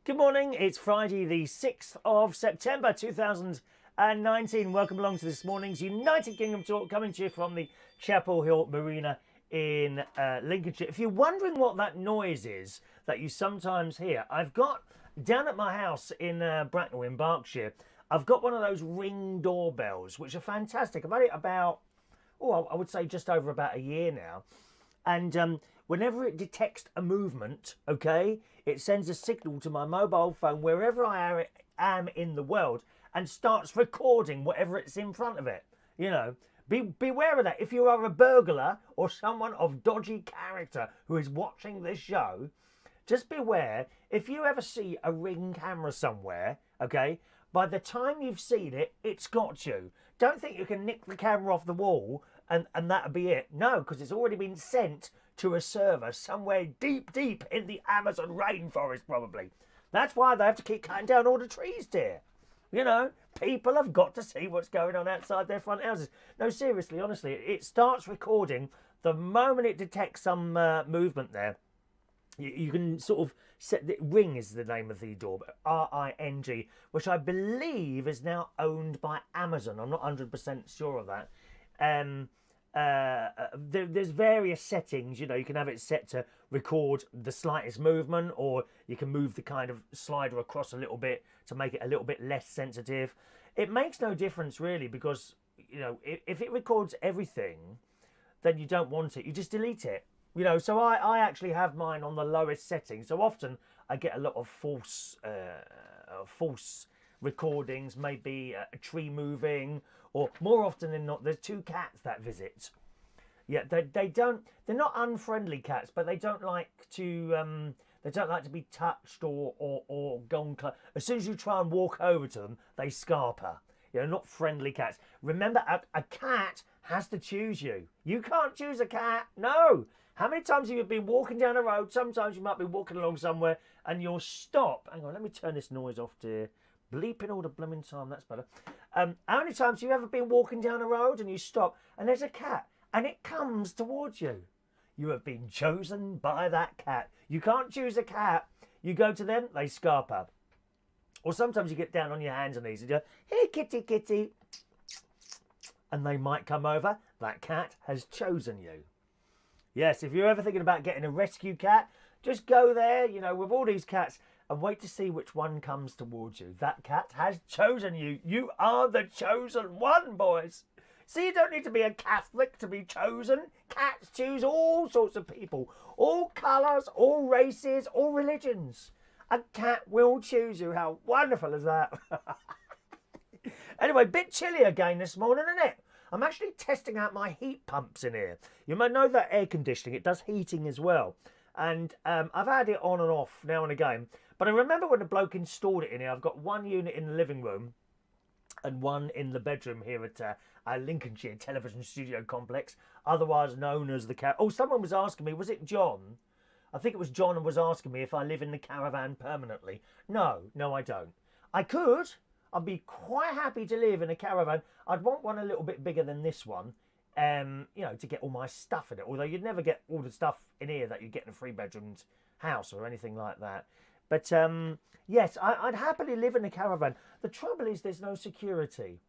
Good morning, it's Friday the 6th of September 2019. Welcome along to this morning's United Kingdom Talk, coming to you from the Chapel Hill Marina in Lincolnshire. If you're wondering what that noise is that you sometimes hear, I've got, down at my house in Bracknell in Berkshire, I've got one of those ring doorbells, which are fantastic. I've had it about, I would say just over about a year now. And whenever it detects a movement, okay, it sends a signal to my mobile phone wherever I am in the world and starts recording whatever it's in front of it. You know, beware of that. If you are a burglar or someone of dodgy character who is watching this show, just beware. If you ever see a ring camera somewhere, okay, by the time you've seen it, it's got you. Don't think you can nick the camera off the wall and that'll be it. No, because it's already been sent to a server somewhere deep, deep in the Amazon rainforest, probably. That's why they have to keep cutting down all the trees, dear. You know, people have got to see what's going on outside their front houses. No, seriously, honestly, it starts recording the moment it detects some movement there. You can sort of set the Ring is the name of the doorbell, R-I-N-G, which I believe is now owned by Amazon. I'm not 100% sure of that. There's various settings. You know, you can have it set to record the slightest movement, or you can move the kind of slider across a little bit to make it a little bit less sensitive. It makes no difference really, because you know, if it records everything, then you don't want it. You just delete it. You know, so I actually have mine on the lowest setting. So often I get a lot of false recordings, maybe a tree moving, or more often than not, there's two cats that visit. Yeah, they're not unfriendly cats, but they don't like to be touched or gone close. As soon as you try and walk over to them, they scarper. You know, not friendly cats. Remember, a cat has to choose you. You can't choose a cat. No. How many times have you been walking down a road? Sometimes you might be walking along somewhere and you'll stop. Hang on, let me turn this noise off, dear. Bleeping all the blooming time, that's better. How many times have you ever been walking down a road and you stop and there's a cat and it comes towards you? You have been chosen by that cat. You can't choose a cat. You go to them, they scarper. Or sometimes you get down on your hands and knees and you go, hey, kitty, kitty. And they might come over. That cat has chosen you. Yes, if you're ever thinking about getting a rescue cat, just go there, you know, with all these cats and wait to see which one comes towards you. That cat has chosen you. You are the chosen one, boys. See, you don't need to be a Catholic to be chosen. Cats choose all sorts of people, all colours, all races, all religions. A cat will choose you. How wonderful is that? Anyway, bit chilly again this morning, isn't it? I'm actually testing out my heat pumps in here. You might know that air conditioning, it does heating as well. And I've had it on and off now and again. But I remember when the bloke installed it in here, I've got one unit in the living room and one in the bedroom here at our Lincolnshire television studio complex, otherwise known as the Oh, someone was asking me, was it John? I think it was John, and was asking me if I live in the Caravan permanently. No, I don't. I could. I'd be quite happy to live in a Caravan. I'd want one a little bit bigger than this one, you know, to get all my stuff in it. Although you'd never get all the stuff in here that you get in a three-bedroomed house or anything like that. But yes, I'd happily live in a Caravan. The trouble is there's no security.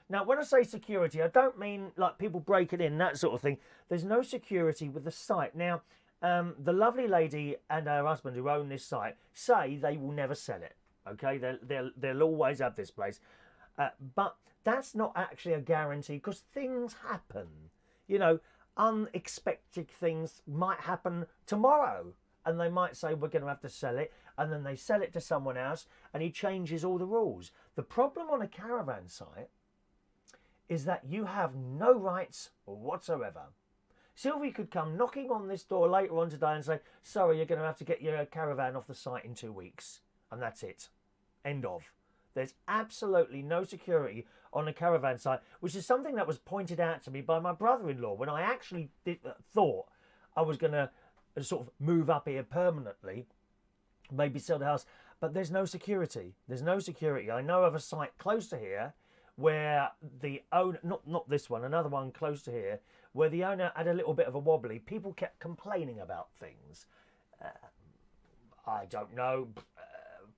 Now, when I say security, I don't mean like people breaking in, that sort of thing. There's no security with the site. Now, the lovely lady and her husband who own this site say they will never sell it. Okay, they'll always have this place. But that's not actually a guarantee, because things happen. You know, unexpected things might happen tomorrow. And they might say, we're going to have to sell it. And then they sell it to someone else and he changes all the rules. The problem on a Caravan site is that you have no rights whatsoever. Sylvie could come knocking on this door later on today and say, sorry, you're going to have to get your Caravan off the site in 2 weeks. And that's it. End of. There's absolutely no security on a Caravan site, which is something that was pointed out to me by my brother-in-law when I actually thought I was going to sort of move up here permanently, maybe sell the house. But there's no security. There's no security. I know of a site close to here where the owner, not this one, another one close to here, where the owner had a little bit of a wobbly. People kept complaining about things. I don't know.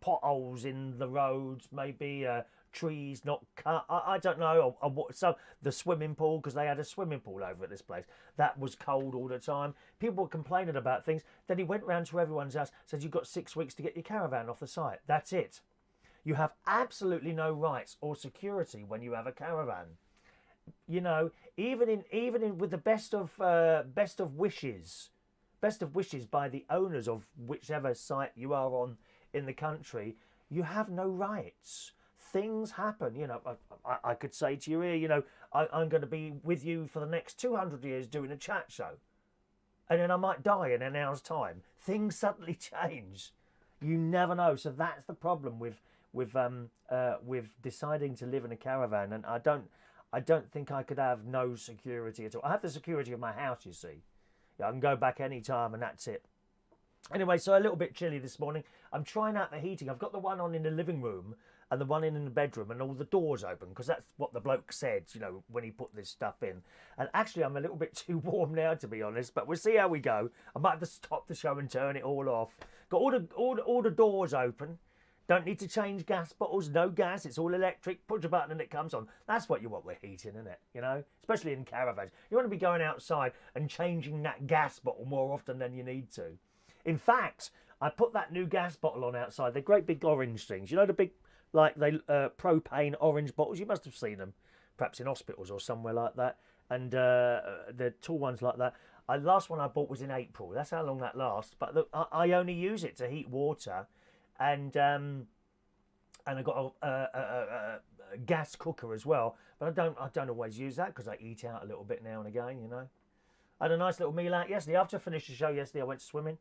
potholes in the roads, maybe trees not cut. I don't know. So the swimming pool, because they had a swimming pool over at this place, that was cold all the time. People were complaining about things. Then he went round to everyone's house, said you've got 6 weeks to get your caravan off the site. That's it. You have absolutely no rights or security when you have a caravan. You know, even in with the best of wishes by the owners of whichever site you are on in the country, you have no rights. Things happen. You know, I could say to you here, you know, I'm going to be with you for the next 200 years doing a chat show, and then I might die in an hour's time. Things suddenly change. You never know. So that's the problem with deciding to live in a caravan. And I don't think I could have no security at all. I have the security of my house, you see. Yeah, I can go back any time and that's it. Anyway, so a little bit chilly this morning. I'm trying out the heating. I've got the one on in the living room and the one in the bedroom and all the doors open, because that's what the bloke said, you know, when he put this stuff in. And actually, I'm a little bit too warm now, to be honest, but we'll see how we go. I might have to stop the show and turn it all off. Got all the doors open. Don't need to change gas bottles, no gas, it's all electric. Push a button and it comes on. That's what you want with heating, isn't it? You know, especially in caravans. You want to be going outside and changing that gas bottle more often than you need to. In fact, I put that new gas bottle on outside. They're great big orange things. You know, the big, like, propane orange bottles? You must have seen them, perhaps in hospitals or somewhere like that. And the tall ones like that. The last one I bought was in April. That's how long that lasts. But look, I only use it to heat water. And I got a gas cooker as well, but I don't always use that because I eat out a little bit now and again, you know. I had a nice little meal out yesterday. After I finished the show yesterday, I went swimming,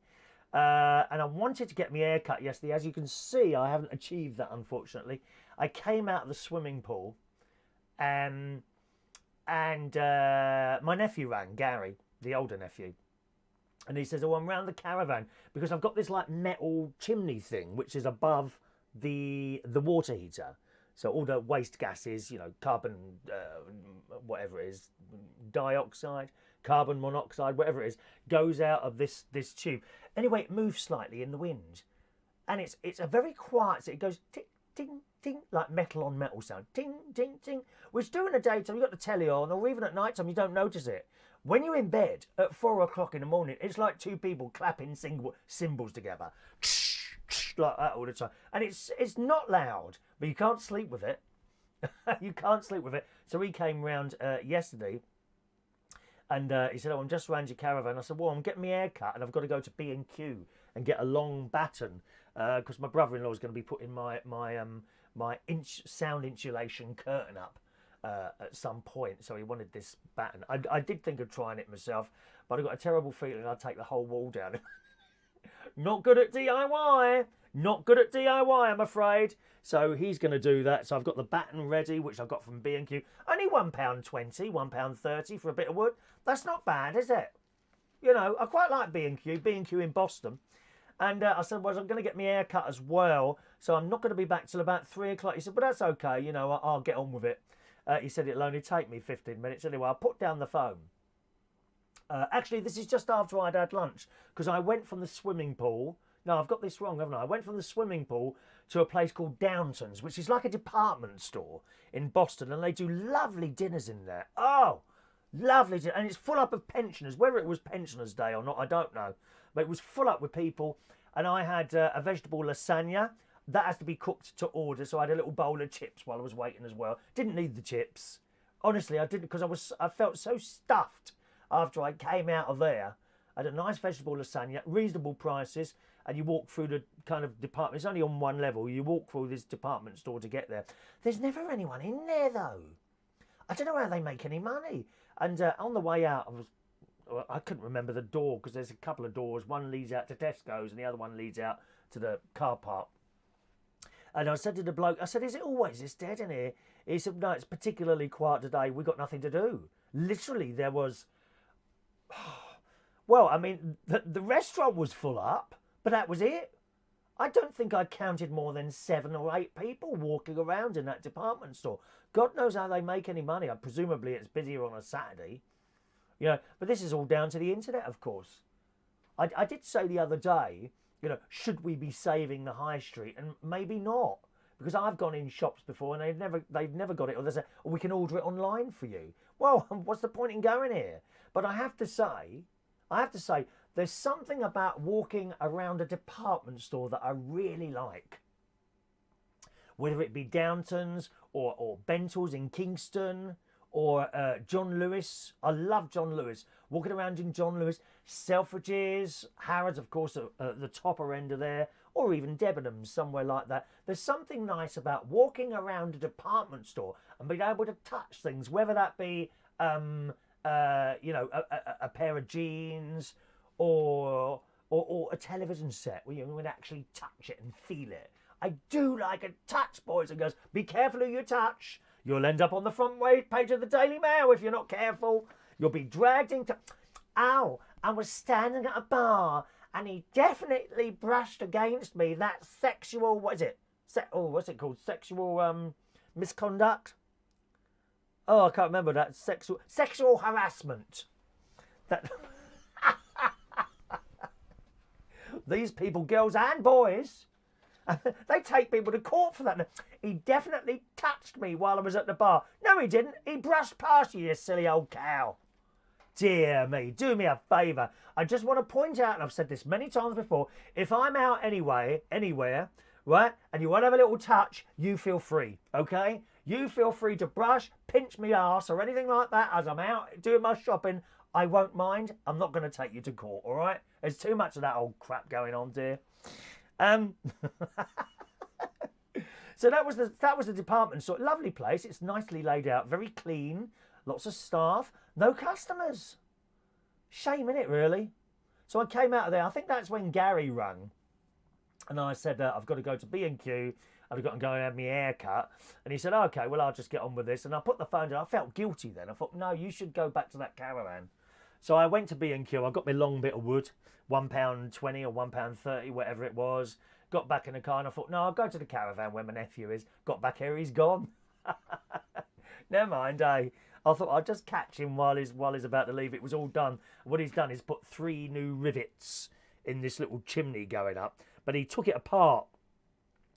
and I wanted to get my hair cut yesterday. As you can see, I haven't achieved that, unfortunately. I came out of the swimming pool, and my nephew rang, Gary, the older nephew. And he says, oh, I'm round the caravan because I've got this like metal chimney thing, which is above the water heater. So all the waste gases, you know, carbon, whatever it is, dioxide, carbon monoxide, whatever it is, goes out of this tube. Anyway, it moves slightly in the wind. And it's a very quiet, so it goes tick, ting, ting, like metal on metal sound. Ting, ting, ting. Which during the daytime, you've got the telly on, or even at night time, you don't notice it. When you're in bed at 4 o'clock in the morning, it's like two people clapping cymbals together. Like that all the time. And it's not loud, but you can't sleep with it. You can't sleep with it. So he came round yesterday and he said, oh, I'm just round your caravan. I said, well, I'm getting my hair cut and I've got to go to B&Q and get a long baton because my brother-in-law is going to be putting my sound insulation curtain up at some point, so he wanted this baton. I did think of trying it myself, but I got a terrible feeling I'd take the whole wall down. Not good at DIY. Not good at DIY, I'm afraid. So he's going to do that. So I've got the baton ready, which I've got from B&Q. Only £1.20, £1.30 for a bit of wood. That's not bad, is it? You know, I quite like B&Q in Boston. And I said, well, I'm going to get my hair cut as well, so I'm not going to be back till about 3 o'clock. He said, but that's okay, you know, I'll get on with it. He said it'll only take me 15 minutes. Anyway, I put down the phone. Actually, this is just after I'd had lunch, because I went from the swimming pool. No, I've got this wrong, haven't I? I went from the swimming pool to a place called Downton's, which is like a department store in Boston, and they do lovely dinners in there. Oh, lovely dinner. And it's full up of pensioners. Whether it was Pensioners' Day or not, I don't know. But it was full up with people, and I had a vegetable lasagna. That has to be cooked to order, so I had a little bowl of chips while I was waiting as well. Didn't need the chips. Honestly, I didn't, because I felt so stuffed after I came out of there. I had a nice vegetable lasagna, reasonable prices, and you walk through the kind of department. It's only on one level. You walk through this department store to get there. There's never anyone in there, though. I don't know how they make any money. And on the way out, I couldn't remember the door, because there's a couple of doors. One leads out to Tesco's and the other one leads out to the car park. And I said to the bloke, I said, is it always this dead in here? He said, no, it's particularly quiet today. We've got nothing to do. Literally, there was... Well, I mean, the restaurant was full up, but that was it. I don't think I counted more than 7 or 8 people walking around in that department store. God knows how they make any money. Presumably it's busier on a Saturday. You know, but this is all down to the internet, of course. I did say the other day, you know, should we be saving the high street? And maybe not, because I've gone in shops before and they've never got it, or they say, oh, we can order it online for you. Well, what's the point in going here? But I have to say, there's something about walking around a department store that I really like. Whether it be Downton's or Bentl's in Kingston or John Lewis. I love John Lewis. Walking around in John Lewis. Selfridges, Harrods, of course, at the topper end of there, or even Debenhams, somewhere like that. There's something nice about walking around a department store and being able to touch things, whether that be, you know, a pair of jeans or a television set where you can actually touch it and feel it. I do like a touch, boys and girls. Be careful who you touch. You'll end up on the front page of the Daily Mail if you're not careful. You'll be dragged into... Ow, I was standing at a bar and he definitely brushed against me. That sexual... What is it? What's it called? Sexual misconduct? Oh, I can't remember that. Sexual harassment. That... These people, girls and boys... They take people to court for that. He definitely touched me while I was at the bar. No, he didn't. He brushed past you, you silly old cow. Dear me, do me a favour. I just want to point out, and I've said this many times before, if I'm out anywhere, right, and you want to have a little touch, you feel free, okay? You feel free to brush, pinch me ass, or anything like that as I'm out doing my shopping. I won't mind. I'm not going to take you to court, all right? There's too much of that old crap going on, dear. So that was the department store. Lovely place. It's nicely laid out, very clean, lots of staff, no customers. Shame, innit, really? So I came out of there. I think that's when Gary rang, and I said I've got to go to B&Q. I've got to go and have my hair cut. And he said, okay, well, I'll just get on with this. And I put the phone down. I felt guilty then. I thought, no, you should go back to that Caravan. So I went to B&Q. I got my long bit of wood, £1.20 or £1.30, whatever it was. Got back in the car and I thought, no, I'll go to the Caravan where my nephew is. Got back here, he's gone. Never mind, I thought I'd just catch him while he's about to leave. It was all done. What he's done is put 3 new rivets in this little chimney going up. But he took it apart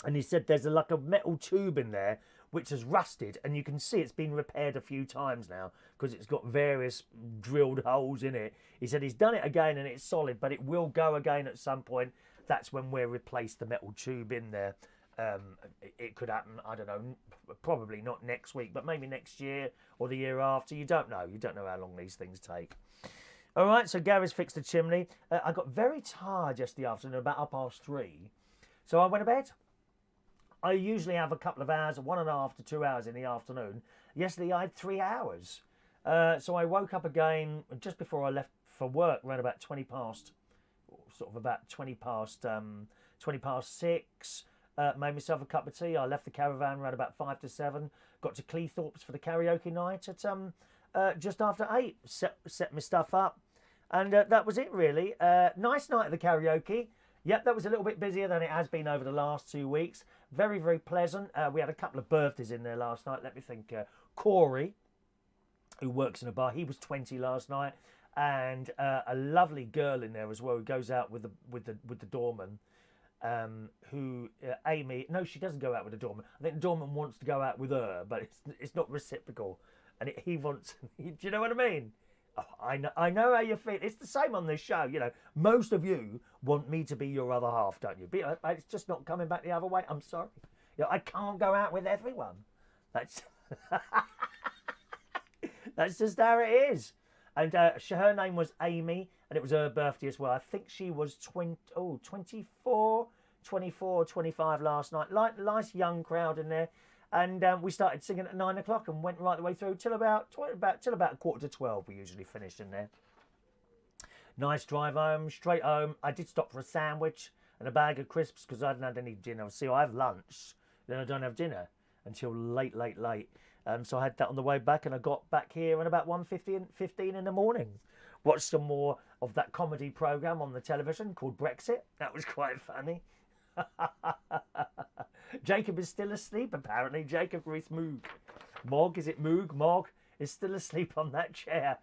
and he said there's like a metal tube in there which has rusted, and you can see it's been repaired a few times now because it's got various drilled holes in it. He said he's done it again and it's solid, but it will go again at some point. That's when we'll replace the metal tube in there. It could happen, I don't know, probably not next week, but maybe next year or the year after. You don't know. You don't know how long these things take. All right, so Gary's fixed the chimney. I got very tired yesterday afternoon, about 3:30. So I went to bed. I usually have a couple of hours, 1.5 to 2 hours in the afternoon. Yesterday I had 3 hours. So I woke up again just before I left for work, around about 20 past 6. Made myself a cup of tea. I left the Caravan around about 5 to 7. Got to Cleethorpes for the karaoke night at just after 8. Set my stuff up. And that was it, really. Nice night at the karaoke. Yep, that was a little bit busier than it has been over the last 2 weeks. Very, very pleasant. We had a couple of birthdays in there last night. Let me think. Corey, who works in a bar, he was 20 last night. And a lovely girl in there as well who goes out with the doorman. Amy, no, she doesn't go out with the doorman. I think the doorman wants to go out with her, but it's not reciprocal. And he wants, do you know what I mean? Oh, I know how you feel. It's the same on this show, you know. Most of you want me to be your other half, don't you? But it's just not coming back the other way. I'm sorry. You know, I can't go out with everyone. That's that's just how it is. And her name was Amy, and it was her birthday as well. I think she was 24, 25 last night. Nice young crowd in there. And we started singing at 9 o'clock and went right the way through till about 11:45. We usually finished in there. Nice drive home, straight home. I did stop for a sandwich and a bag of crisps because I hadn't had any dinner. See, I have lunch, then I don't have dinner until late. So I had that on the way back, and I got back here at about 1:15 in the morning. Watched some more of that comedy programme on the television called Brexit. That was quite funny. Jacob is still asleep, apparently. Jacob Reese Moog. Mog, is it Moog? Mog is still asleep on that chair.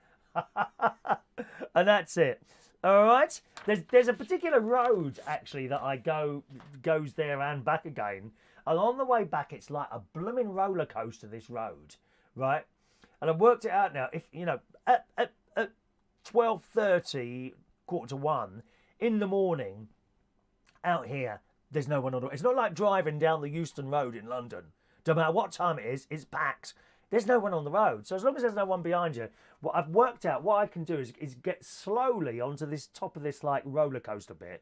And that's it. All right. There's a particular road actually that goes there and back again. And on the way back, it's like a blooming roller coaster. This road, right? And I've worked it out now. If you know, at 12:30, quarter to 1 in the morning, out here, there's no one on the road. It's not like driving down the Euston Road in London. No matter what time it is, it's packed. There's no one on the road. So as long as there's no one behind you, what I've worked out, what I can do is get slowly onto this top of this like roller coaster bit,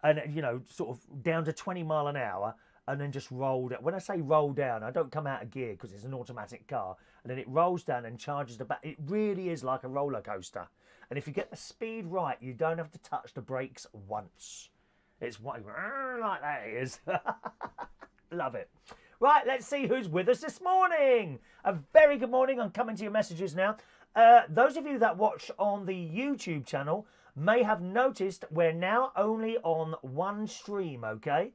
and you know, sort of down to 20 mile an hour, and then just roll down. When I say roll down, I don't come out of gear because it's an automatic car, and then it rolls down and charges the back. It really is like a roller coaster. And if you get the speed right, you don't have to touch the brakes once. It's like that it is. Love it. Right, let's see who's with us this morning. A very good morning. I'm coming to your messages now. Those of you that watch on the YouTube channel may have noticed we're now only on one stream, okay?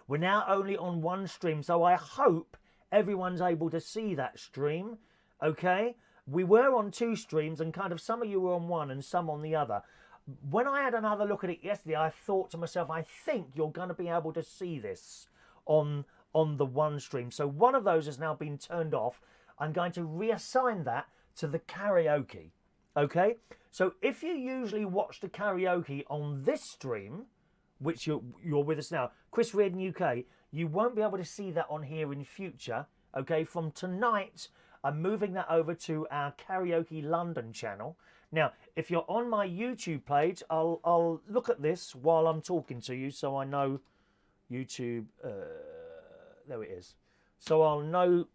We're now only on one stream, so I hope everyone's able to see that stream, okay? We were on two streams, and kind of some of you were on one and some on the other. When I had another look at it yesterday, I thought to myself, I think you're going to be able to see this on the one stream. So one of those has now been turned off. I'm going to reassign that to the karaoke, okay? So if you usually watch the karaoke on this stream, which you're with us now, Chris Reardon UK, you won't be able to see that on here in future, okay? From tonight, I'm moving that over to our Karaoke London channel. Now, if you're on my YouTube page, I'll look at this while I'm talking to you, so I know YouTube. There it is. So I'll know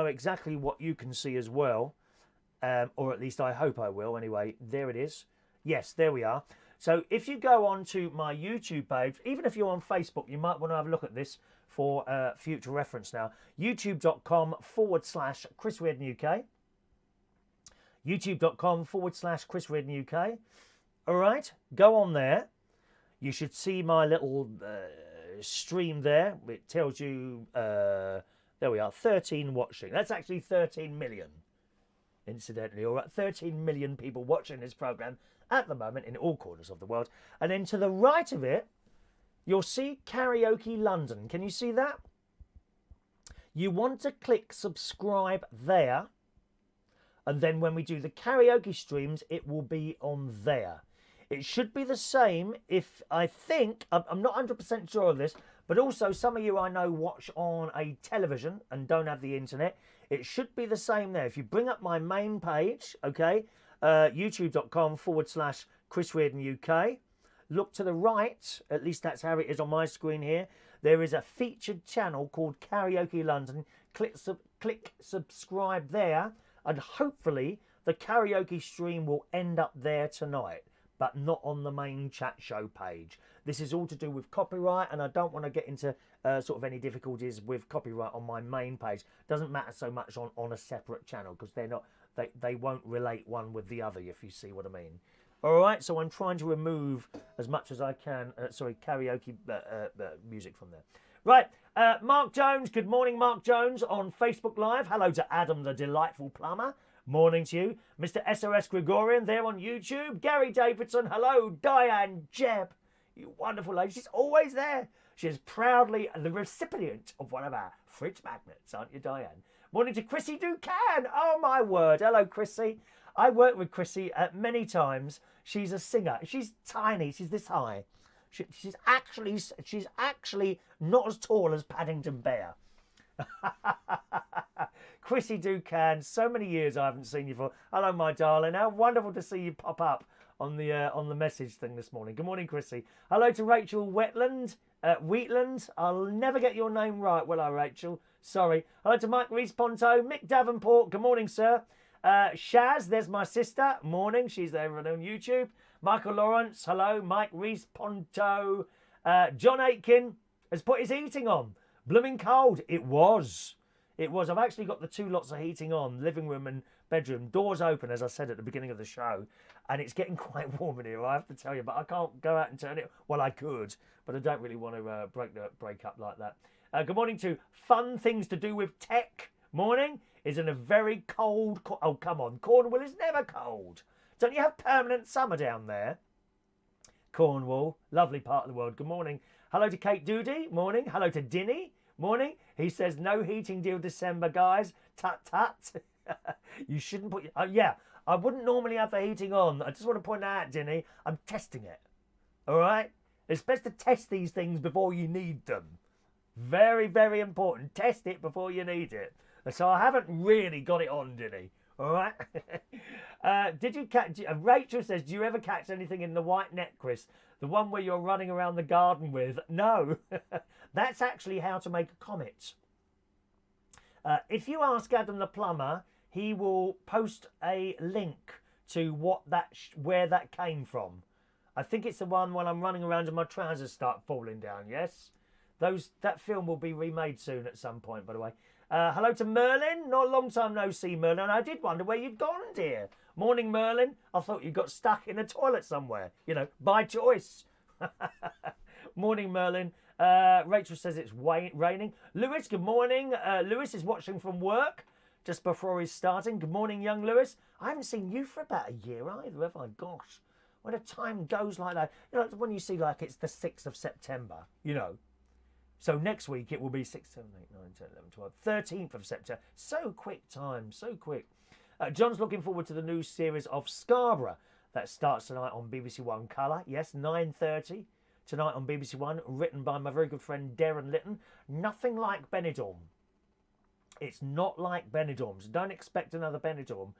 exactly what you can see as well, or at least I hope I will. Anyway, there it is. Yes, there we are. So if you go on to my YouTube page, even if you're on Facebook, you might want to have a look at this for future reference now. youtube.com/Chris Reardon UK. youtube.com/Chris Reardon UK. All right, go on there. You should see my little stream there. It tells you, there we are, 13 watching. That's actually 13 million, incidentally. All right, 13 million people watching this program at the moment in all corners of the world. And then to the right of it, you'll see Karaoke London. Can you see that? You want to click subscribe there. And then when we do the karaoke streams, it will be on there. It should be the same if, I think, I'm not 100% sure of this, but also some of you I know watch on a television and don't have the internet. It should be the same there. If you bring up my main page, okay, youtube.com/Chris Reardon UK, look to the right, at least that's how it is on my screen here. There is a featured channel called Karaoke London. Click subscribe there, and hopefully the karaoke stream will end up there tonight, but not on the main chat show page. This is all to do with copyright, and I don't want to get into sort of any difficulties with copyright on my main page. Doesn't matter so much on a separate channel, because they won't relate one with the other, if you see what I mean. All right, so I'm trying to remove as much as I can, karaoke music from there. Right, Mark Jones, good morning, Mark Jones on Facebook Live. Hello to Adam the Delightful Plumber. Morning to you. Mr. SOS Gregorian there on YouTube. Gary Davidson, hello. Diane Jebb, you wonderful lady. She's always there. She is proudly the recipient of one of our fridge magnets, aren't you, Diane? Morning to Chrissy Ducan. Oh, my word. Hello, Chrissy. I worked with Chrissy many times. She's a singer. She's tiny. She's this high. She's actually not as tall as Paddington Bear. Chrissy Ducan, so many years I haven't seen you for. Hello, my darling. How wonderful to see you pop up on the message thing this morning. Good morning, Chrissy. Hello to Rachel Wheatland. I'll never get your name right, will I, Rachel? Sorry. Hello to Mike Rees-Ponto. Mick Davenport. Good morning, sir. Shaz, there's my sister. Morning. She's there on YouTube. Michael Lawrence. Hello. Mike Rees-Ponto. John Aitken has put his heating on. Blooming cold. It was. I've actually got the two lots of heating on, living room and bedroom. Doors open, as I said at the beginning of the show. And it's getting quite warm in here, I have to tell you. But I can't go out and turn it. Well, I could, but I don't really want to break up like that. Good morning to Fun Things to Do with Tech. Morning. Is in a very cold... Oh, come on. Cornwall is never cold. Don't you have permanent summer down there? Cornwall, lovely part of the world. Good morning. Hello to Kate Doody. Morning. Hello to Dinny. Morning. He says, no heating deal December, guys. Tut, tut. You shouldn't put... yeah, I wouldn't normally have the heating on. I just want to point out, Dinny, I'm testing it. All right? It's best to test these things before you need them. Very, very important. Test it before you need it. So I haven't really got it on, Dinny. All right? Did you catch... Rachel says, do you ever catch anything in the white net, Chris? The one where you're running around the garden with? No. That's actually how to make a comet. If you ask Adam the plumber, he will post a link to where that came from. I think it's the one when I'm running around and my trousers start falling down, yes? That film will be remade soon at some point, by the way. Hello to Merlin. Not a long time no see, Merlin. I did wonder where you'd gone, dear. Morning, Merlin. I thought you got stuck in a toilet somewhere. You know, by choice. Morning, Merlin. Rachel says it's raining. Lewis, good morning. Lewis is watching from work just before he's starting. Good morning, young Lewis. I haven't seen you for about a year either, have I? Gosh, when the time goes like that. You know, when you see like it's the 6th of September, you know. So next week it will be 6, 7, 8, 9, 10, 11, 12, 13th of September. So quick time, so quick. John's looking forward to the new series of Scarborough that starts tonight on BBC One Colour. Yes, 9:30 tonight on BBC One, written by my very good friend Darren Litton. Nothing like Benidorm. It's not like Benidorm, so don't expect another Benidorm.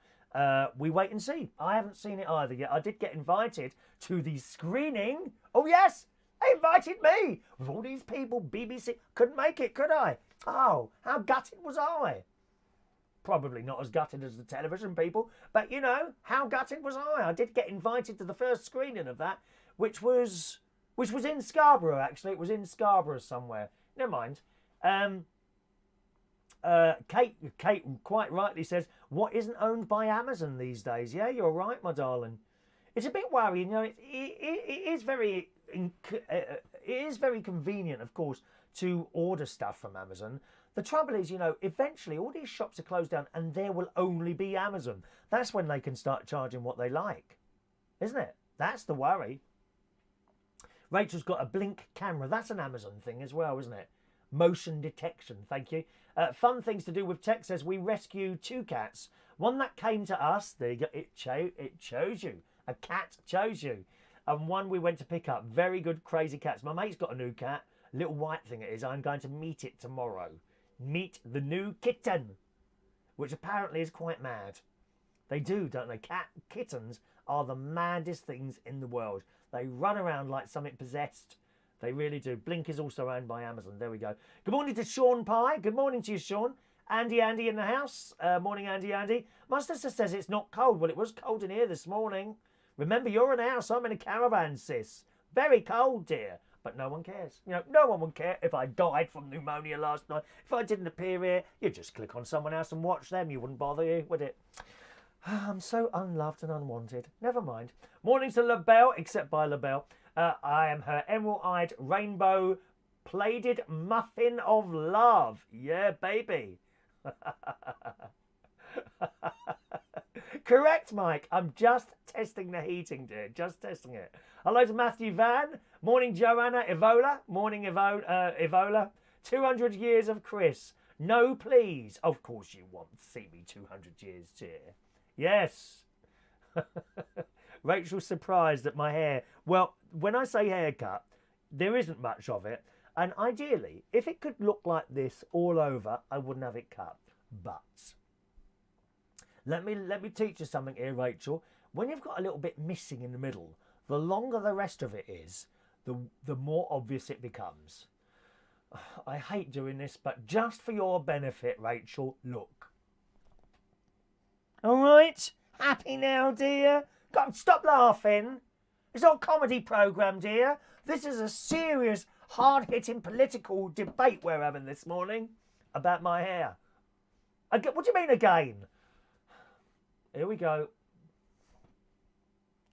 We wait and see. I haven't seen it either yet. I did get invited to the screening. Oh, yes! They invited me with all these people. BBC couldn't make it, could I? Oh, how gutted was I? Probably not as gutted as the television people, but you know, how gutted was I? I did get invited to the first screening of that, which was in Scarborough. Actually, it was in Scarborough somewhere. Never mind. Kate quite rightly says, what isn't owned by Amazon these days? Yeah, you're right, my darling. It's a bit worrying, you know. It is very convenient, of course, to order stuff from Amazon. The trouble is, you know, eventually all these shops are closed down and there will only be Amazon. That's when they can start charging what they like, isn't it? That's the worry. Rachel's got a blink camera. That's an Amazon thing as well, isn't it? Motion detection, thank you. Fun things to do with tech says we rescued 2 cats. One that came to us, there you go, it chose you. A cat chose you. And one we went to pick up. Very good, crazy cats. My mate's got a new cat. Little white thing it is. I'm going to meet it tomorrow. Meet the new kitten, which apparently is quite mad. They do, don't they? Kittens are the maddest things in the world. They run around like something possessed. They really do. Blink is also owned by Amazon. There we go. Good morning to Sean Pye. Good morning to you, Sean. Andy in the house. Morning, Andy. My sister says it's not cold. Well, it was cold in here this morning. Remember, you're in a house. I'm in a caravan, sis. Very cold, dear. But no one cares. You know, no one would care if I died from pneumonia last night. If I didn't appear here, you'd just click on someone else and watch them. You wouldn't bother you, would it? I'm so unloved and unwanted. Never mind. Morning to LaBelle, except by LaBelle. I am her emerald-eyed, rainbow-plated muffin of love. Yeah, baby. Correct, Mike. I'm just testing the heating, dear. Just testing it. Hello to Matthew Van. Morning, Joanna Evola. Morning, Evola. 200 years of Chris. No, please. Of course you want to see me 200 years, dear. Yes. Rachel's surprised at my hair. Well, when I say haircut, there isn't much of it. And ideally, if it could look like this all over, I wouldn't have it cut. But let me teach you something here, Rachel. When you've got a little bit missing in the middle, the longer the rest of it is, the more obvious it becomes. I hate doing this, but just for your benefit, Rachel, look. All right? Happy now, dear? God, stop laughing. It's not a comedy programme, dear. This is a serious, hard-hitting political debate we're having this morning about my hair. What do you mean again? Here we go.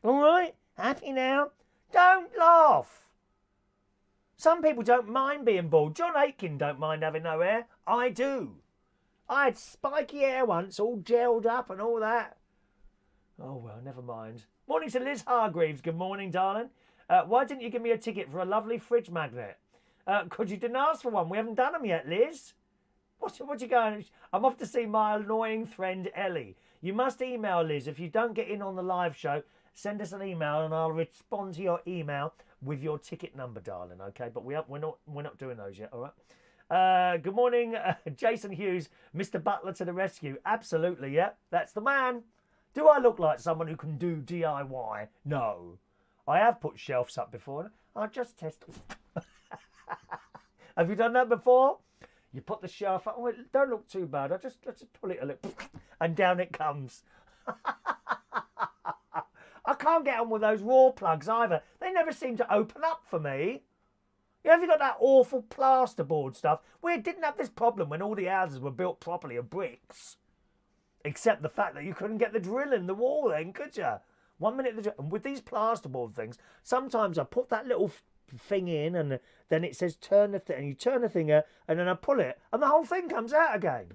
All right? Happy now? Don't laugh. Some people don't mind being bald. John Aitken don't mind having no hair. I do. I had spiky hair once, all gelled up and all that. Oh, well, never mind. Morning to Liz Hargreaves. Good morning, darling. Why didn't you give me a ticket for a lovely fridge magnet? Because you didn't ask for one. We haven't done them yet, Liz. What you going? I'm off to see my annoying friend Ellie. You must email Liz. If you don't get in on the live show, send us an email and I'll respond to your email with your ticket number, darling. Okay, but we're not doing those yet. All right. Good morning, Jason Hughes, Mr. Butler to the rescue. Absolutely, yeah, that's the man. Do I look like someone who can do DIY? No. I have put shelves up before. I'll just test. Have you done that before? You put the shelf up. Oh, it don't look too bad. Let's just pull it a little, and down it comes. I can't get on with those raw plugs either. They never seem to open up for me. You know, have you got that awful plasterboard stuff? We didn't have this problem when all the houses were built properly of bricks. Except the fact that you couldn't get the drill in the wall then, could you? 1 minute, and with these plasterboard things, sometimes I put that little thing in and then it says turn the thing, and you turn the thing out and then I pull it and the whole thing comes out again.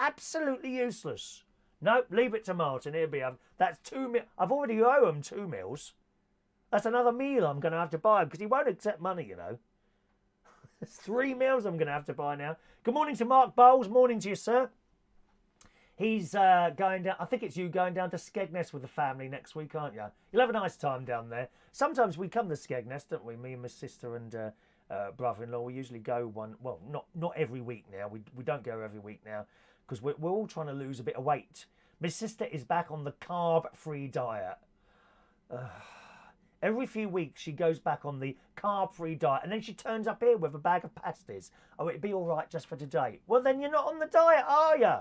Absolutely useless. Nope, leave it to Martin. Here be. That's 2 meals. I've already owe him 2 meals. That's another meal I'm going to have to buy because he won't accept money, you know. It's 3 meals I'm going to have to buy now. Good morning to Mark Bowles. Morning to you, sir. He's going down, I think it's you going down to Skegness with the family next week, aren't you? You'll have a nice time down there. Sometimes we come to Skegness, don't we? Me and my sister and brother-in-law, we usually go not every week now. We don't go every week now because we're all trying to lose a bit of weight. My sister is back on the carb-free diet. Every few weeks she goes back on the carb-free diet and then she turns up here with a bag of pasties. Oh, it'd be all right just for today. Well, then you're not on the diet, are you?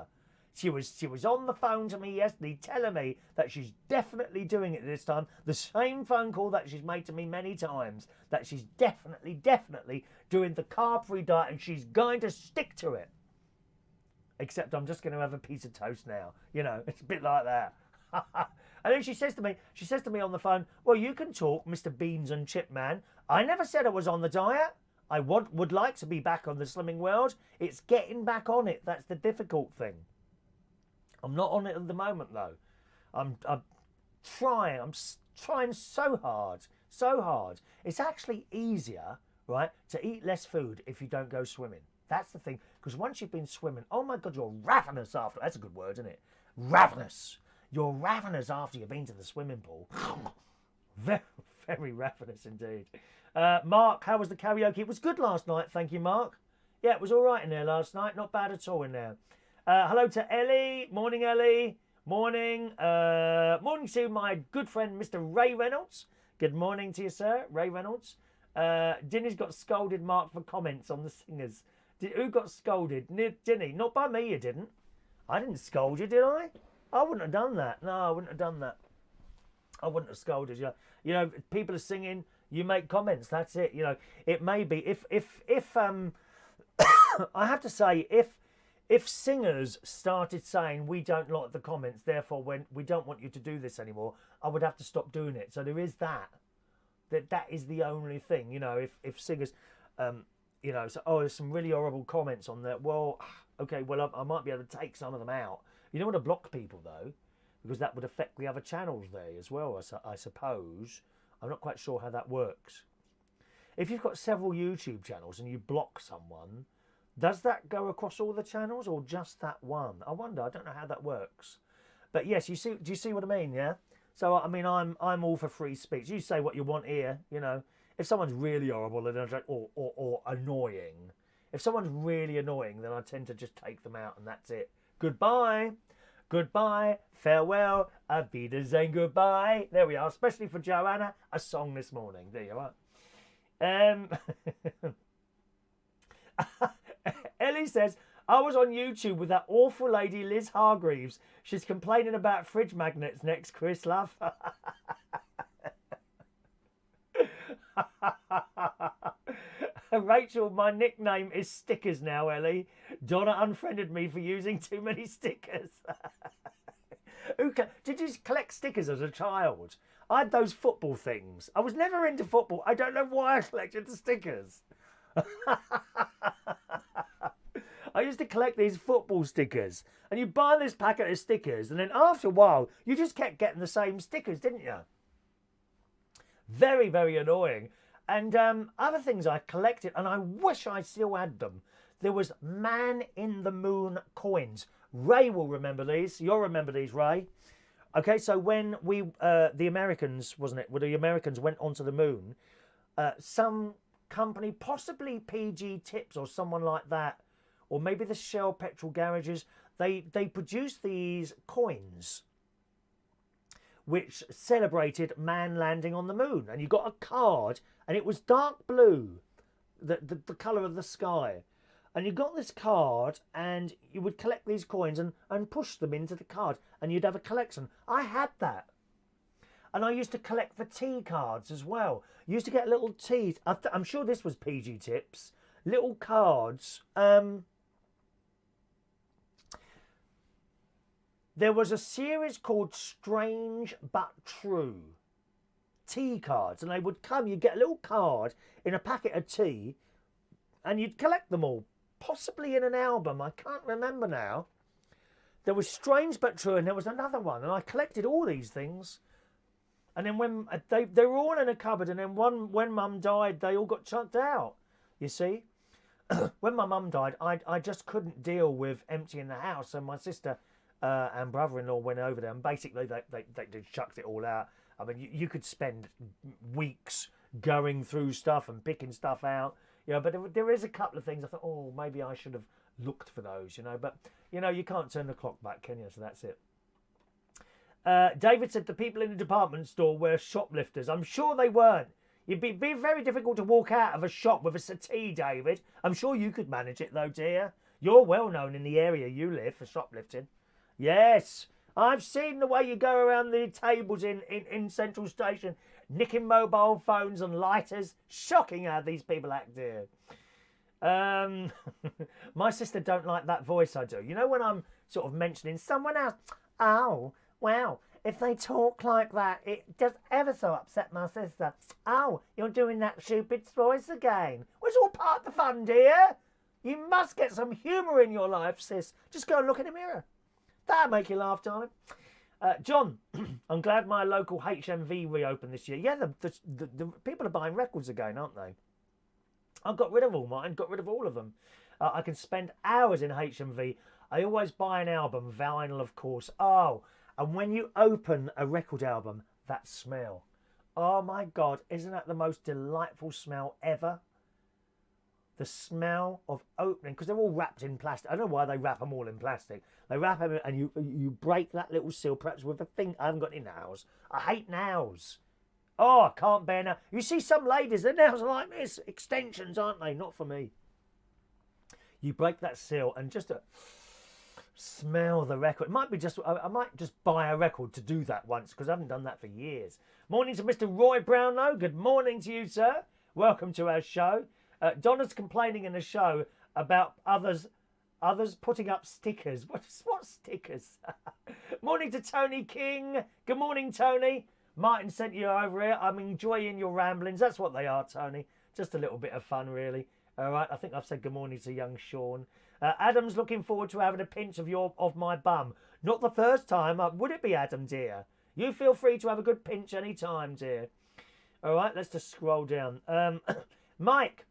She was on the phone to me yesterday telling me that she's definitely doing it this time. The same phone call that she's made to me many times. That she's definitely doing the carb-free diet and she's going to stick to it. Except I'm just going to have a piece of toast now. You know, it's a bit like that. And then she says to me on the phone, well, you can talk, Mr. Beans and Chip Man. I never said I was on the diet. I would like to be back on the slimming world. It's getting back on it. That's the difficult thing. I'm not on it at the moment, though. I'm trying so hard. It's actually easier, right, to eat less food if you don't go swimming. That's the thing. Because once you've been swimming, oh my God, you're ravenous after. That's a good word, isn't it? Ravenous. You're ravenous after you've been to the swimming pool. Very, very ravenous indeed. Mark, how was the karaoke? It was good last night, thank you, Mark. Yeah, it was all right in there last night. Not bad at all in there. Hello to Ellie. Morning, Ellie. Morning. Morning to my good friend, Mr. Ray Reynolds. Good morning to you, sir, Ray Reynolds. Dinny's got scolded, Mark, for comments on the singers. Who got scolded? Dinny. Not by me, you didn't. I didn't scold you, did I? I wouldn't have done that. No, I wouldn't have done that. I wouldn't have scolded you. You know, people are singing, you make comments. That's it. You know, it may be if I have to say if singers started saying we don't like the comments, therefore we don't want you to do this anymore, I would have to stop doing it. So there is that is the only thing. You know, if singers, you know, so there's some really horrible comments on there. Well, okay, well I might be able to take some of them out. You don't want to block people though, because that would affect the other channels there as well. I suppose. I'm not quite sure how that works. If you've got several YouTube channels and you block someone, does that go across all the channels or just that one? I wonder. I don't know how that works. But yes, do you see what I mean? Yeah. So I mean, I'm all for free speech. You say what you want here. You know, if someone's really horrible or annoying, if someone's really annoying, then I tend to just take them out and that's it. Goodbye. Goodbye. Farewell. Auf Wiedersehen. Goodbye. There we are. Especially for Joanna, a song this morning. There you are. Ellie says, I was on YouTube with that awful lady Liz Hargreaves. She's complaining about fridge magnets next, Chris, love. Rachel, my nickname is Stickers now, Ellie. Donna unfriended me for using too many stickers. Did you collect stickers as a child? I had those football things. I was never into football. I don't know why I collected the stickers. I used to collect these football stickers. And you buy this packet of stickers, and then after a while, you just kept getting the same stickers, didn't you? Very, very annoying. And other things I collected, and I wish I still had them. There was Man in the Moon coins. Ray will remember these. You'll remember these, Ray. Okay, so when the Americans, wasn't it? When the Americans went onto the moon, some company, possibly PG Tips or someone like that, or maybe the Shell petrol garages, they produced these coins which celebrated man landing on the moon. And you got a card, and it was dark blue, the colour of the sky. And you got this card, and you would collect these coins and push them into the card, and you'd have a collection. I had that. And I used to collect the tea cards as well. You used to get little teas. I'm sure this was PG Tips. Little cards. There was a series called Strange But True. Tea cards. And they would come, you'd get a little card in a packet of tea, and you'd collect them all. Possibly in an album. I can't remember now. There was Strange But True, and there was another one. And I collected all these things. And then when they were all in a cupboard, and then when Mum died, they all got chucked out. You see? When my mum died, I just couldn't deal with emptying the house. And my sister and brother-in-law went over there, and basically they chucked it all out. I mean, you could spend weeks going through stuff and picking stuff out. You know, but there is a couple of things I thought, oh, maybe I should have looked for those, you know. But, you know, you can't turn the clock back, can you? So that's it. David said the people in the department store were shoplifters. I'm sure they weren't. It'd be very difficult to walk out of a shop with a settee, David. I'm sure you could manage it, though, dear. You're well known in the area you live for shoplifting. Yes, I've seen the way you go around the tables in Central Station, nicking mobile phones and lighters. Shocking how these people act, dear. My sister don't like that voice I do. You know when I'm sort of mentioning someone else? Oh, wow. If they talk like that, it does ever so upset my sister. Oh, you're doing that stupid voice again. Well, it's all part of the fun, dear. You must get some humour in your life, sis. Just go and look in the mirror. That'll make you laugh, darling. John, I'm glad my local HMV reopened this year. Yeah, the people are buying records again, aren't they? I got rid of all mine, got rid of all of them. I can spend hours in HMV. I always buy an album, vinyl, of course. Oh, and when you open a record album, that smell. Oh, my God, isn't that the most delightful smell ever? The smell of opening, because they're all wrapped in plastic. I don't know why they wrap them all in plastic. They wrap them and you break that little seal, perhaps with a thing. I haven't got any nails. I hate nails. Oh, I can't bear nails. You see some ladies, their nails are like this. Extensions, aren't they? Not for me. You break that seal and just smell the record. It might be just, I might just buy a record to do that once, because I haven't done that for years. Morning to Mr. Roy Brownlow. Good morning to you, sir. Welcome to our show. Donna's complaining in the show about others putting up stickers. What stickers? Morning to Tony King. Good morning, Tony. Martin sent you over here. I'm enjoying your ramblings. That's what they are, Tony. Just a little bit of fun, really. All right, I think I've said good morning to young Sean. Adam's looking forward to having a pinch of my bum. Not the first time. Would it be, Adam, dear? You feel free to have a good pinch any time, dear. All right, let's just scroll down. Mike.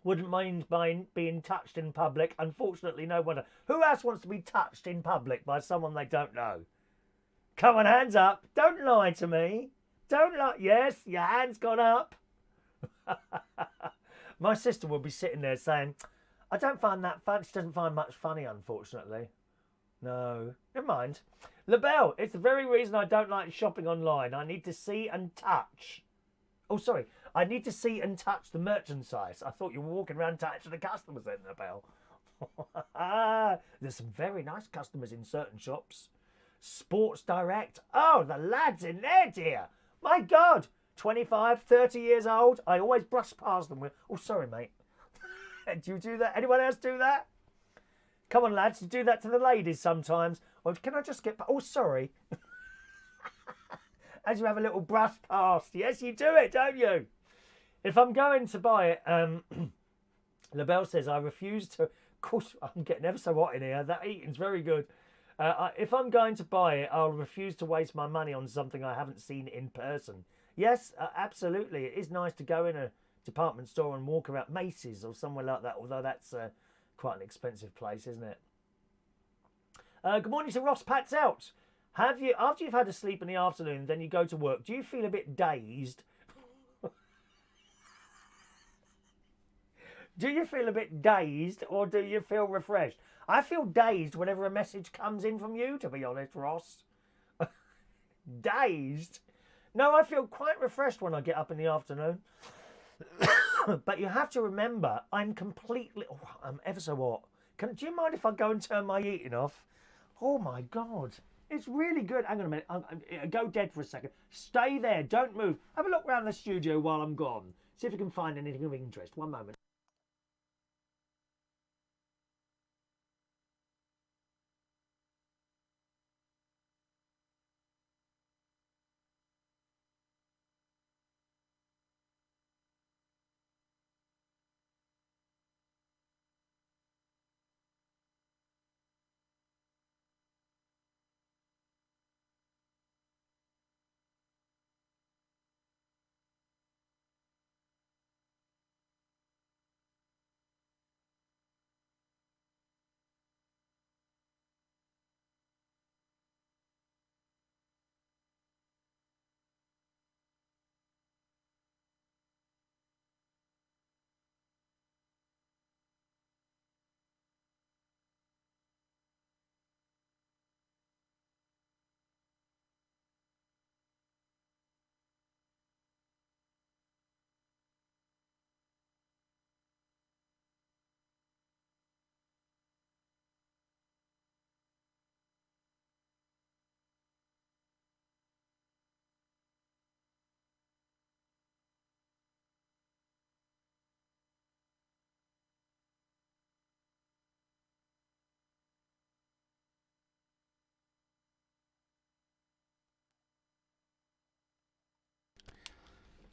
Wouldn't mind being touched in public. Unfortunately, no one. Who else wants to be touched in public by someone they don't know? Come on, hands up. Don't lie to me. Don't lie. Yes, your hand's gone up. My sister will be sitting there saying, I don't find that fun. She doesn't find much funny, unfortunately. No. Never mind. LaBelle, it's the very reason I don't like shopping online. I need to see and touch. Oh, sorry. I need to see and touch the merchandise. I thought you were walking around touching the customers then, LaBelle. There's some very nice customers in certain shops. Sports Direct. Oh, the lads in there, dear. My God. 25, 30 years old. I always brush past them with, oh, sorry, mate. Do you do that? Anyone else do that? Come on, lads. You do that to the ladies sometimes. Or can I just get... Oh, sorry. As you have a little brush past. Yes, you do it, don't you? If I'm going to buy it, LaBelle says, I refuse to Of course, I'm getting ever so hot in here. That eating's very good. If I'm going to buy it, I'll refuse to waste my money on something I haven't seen in person. Yes, absolutely. It is nice to go in a department store and walk around Macy's or somewhere like that, although that's quite an expensive place, isn't it? Good morning to Ross Pats Out. Have you, after you've had a sleep in the afternoon, then you go to work, do you feel a bit dazed? Do you feel a bit dazed or do you feel refreshed? I feel dazed whenever a message comes in from you, to be honest, Ross. Dazed? No, I feel quite refreshed when I get up in the afternoon. But you have to remember, I'm completely... Oh, I'm ever so hot. Do you mind if I go and turn my eating off? Oh, my God. It's really good. Hang on a minute. Go dead for a second. Stay there. Don't move. Have a look around the studio while I'm gone. See if you can find anything of interest. One moment.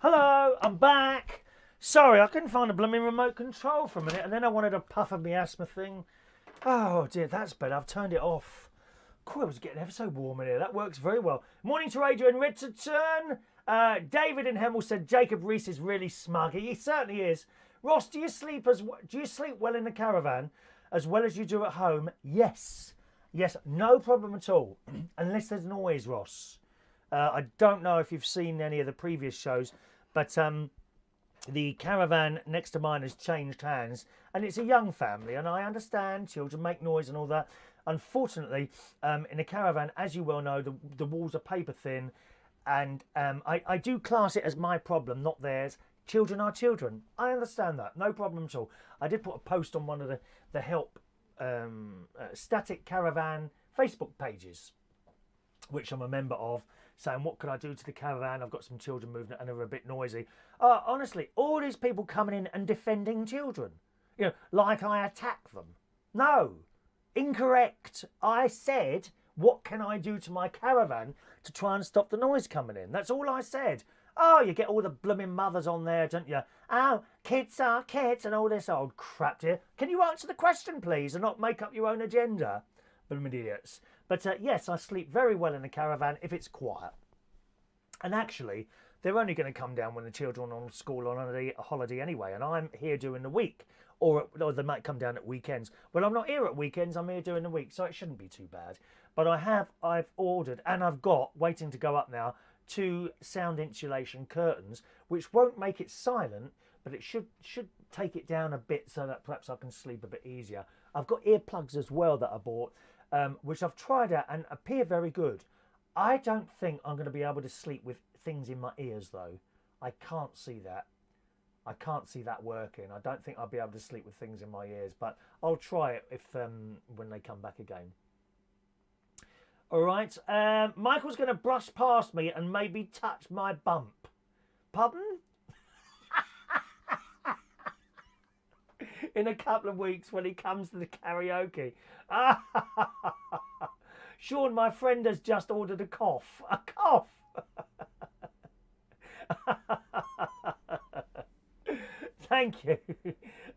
Hello, I'm back. Sorry, I couldn't find a blooming remote control for a minute, and then I wanted a puff of my asthma thing. Oh dear, that's better. I've turned it off. Cool, it was getting ever so warm in here. That works very well. Morning to Adrian Richardson. David in Hemel said Jacob Reese is really smug. He certainly is. Ross, do you sleep well in the caravan as well as you do at home? Yes. Yes, no problem at all. Unless there's noise, Ross. I don't know if you've seen any of the previous shows, but the caravan next to mine has changed hands, and it's a young family, and I understand children make noise and all that. Unfortunately, in a caravan, as you well know, the walls are paper thin, and I do class it as my problem, not theirs. Children are children. I understand that. No problem at all. I did put a post on one of the help static caravan Facebook pages, which I'm a member of, saying what can I do to the caravan? I've got some children moving and they're a bit noisy. Honestly, all these people coming in and defending children, you know, like I attack them. No, incorrect. I said, what can I do to my caravan to try and stop the noise coming in? That's all I said. Oh, you get all the blooming mothers on there, don't you? Oh, kids are kids and all this old crap here. Can you answer the question, please, and not make up your own agenda? Blooming idiots. But yes, I sleep very well in the caravan if it's quiet. And actually, they're only going to come down when the children are on school on a holiday anyway, and I'm here during the week. Or they might come down at weekends. Well, I'm not here at weekends, I'm here during the week, so it shouldn't be too bad. But I've ordered, and I've got, waiting to go up now, 2 sound insulation curtains, which won't make it silent, but it should take it down a bit so that perhaps I can sleep a bit easier. I've got earplugs as well that I bought, which I've tried out and appear very good. I don't think I'm going to be able to sleep with things in my ears, though. I can't see that. I can't see that working. I don't think I'll be able to sleep with things in my ears, but I'll try it if when they come back again. All right. Michael's going to brush past me and maybe touch my bump. Pardon? In a couple of weeks when he comes to the karaoke. Sean, my friend has just ordered a cough. A cough! Thank you.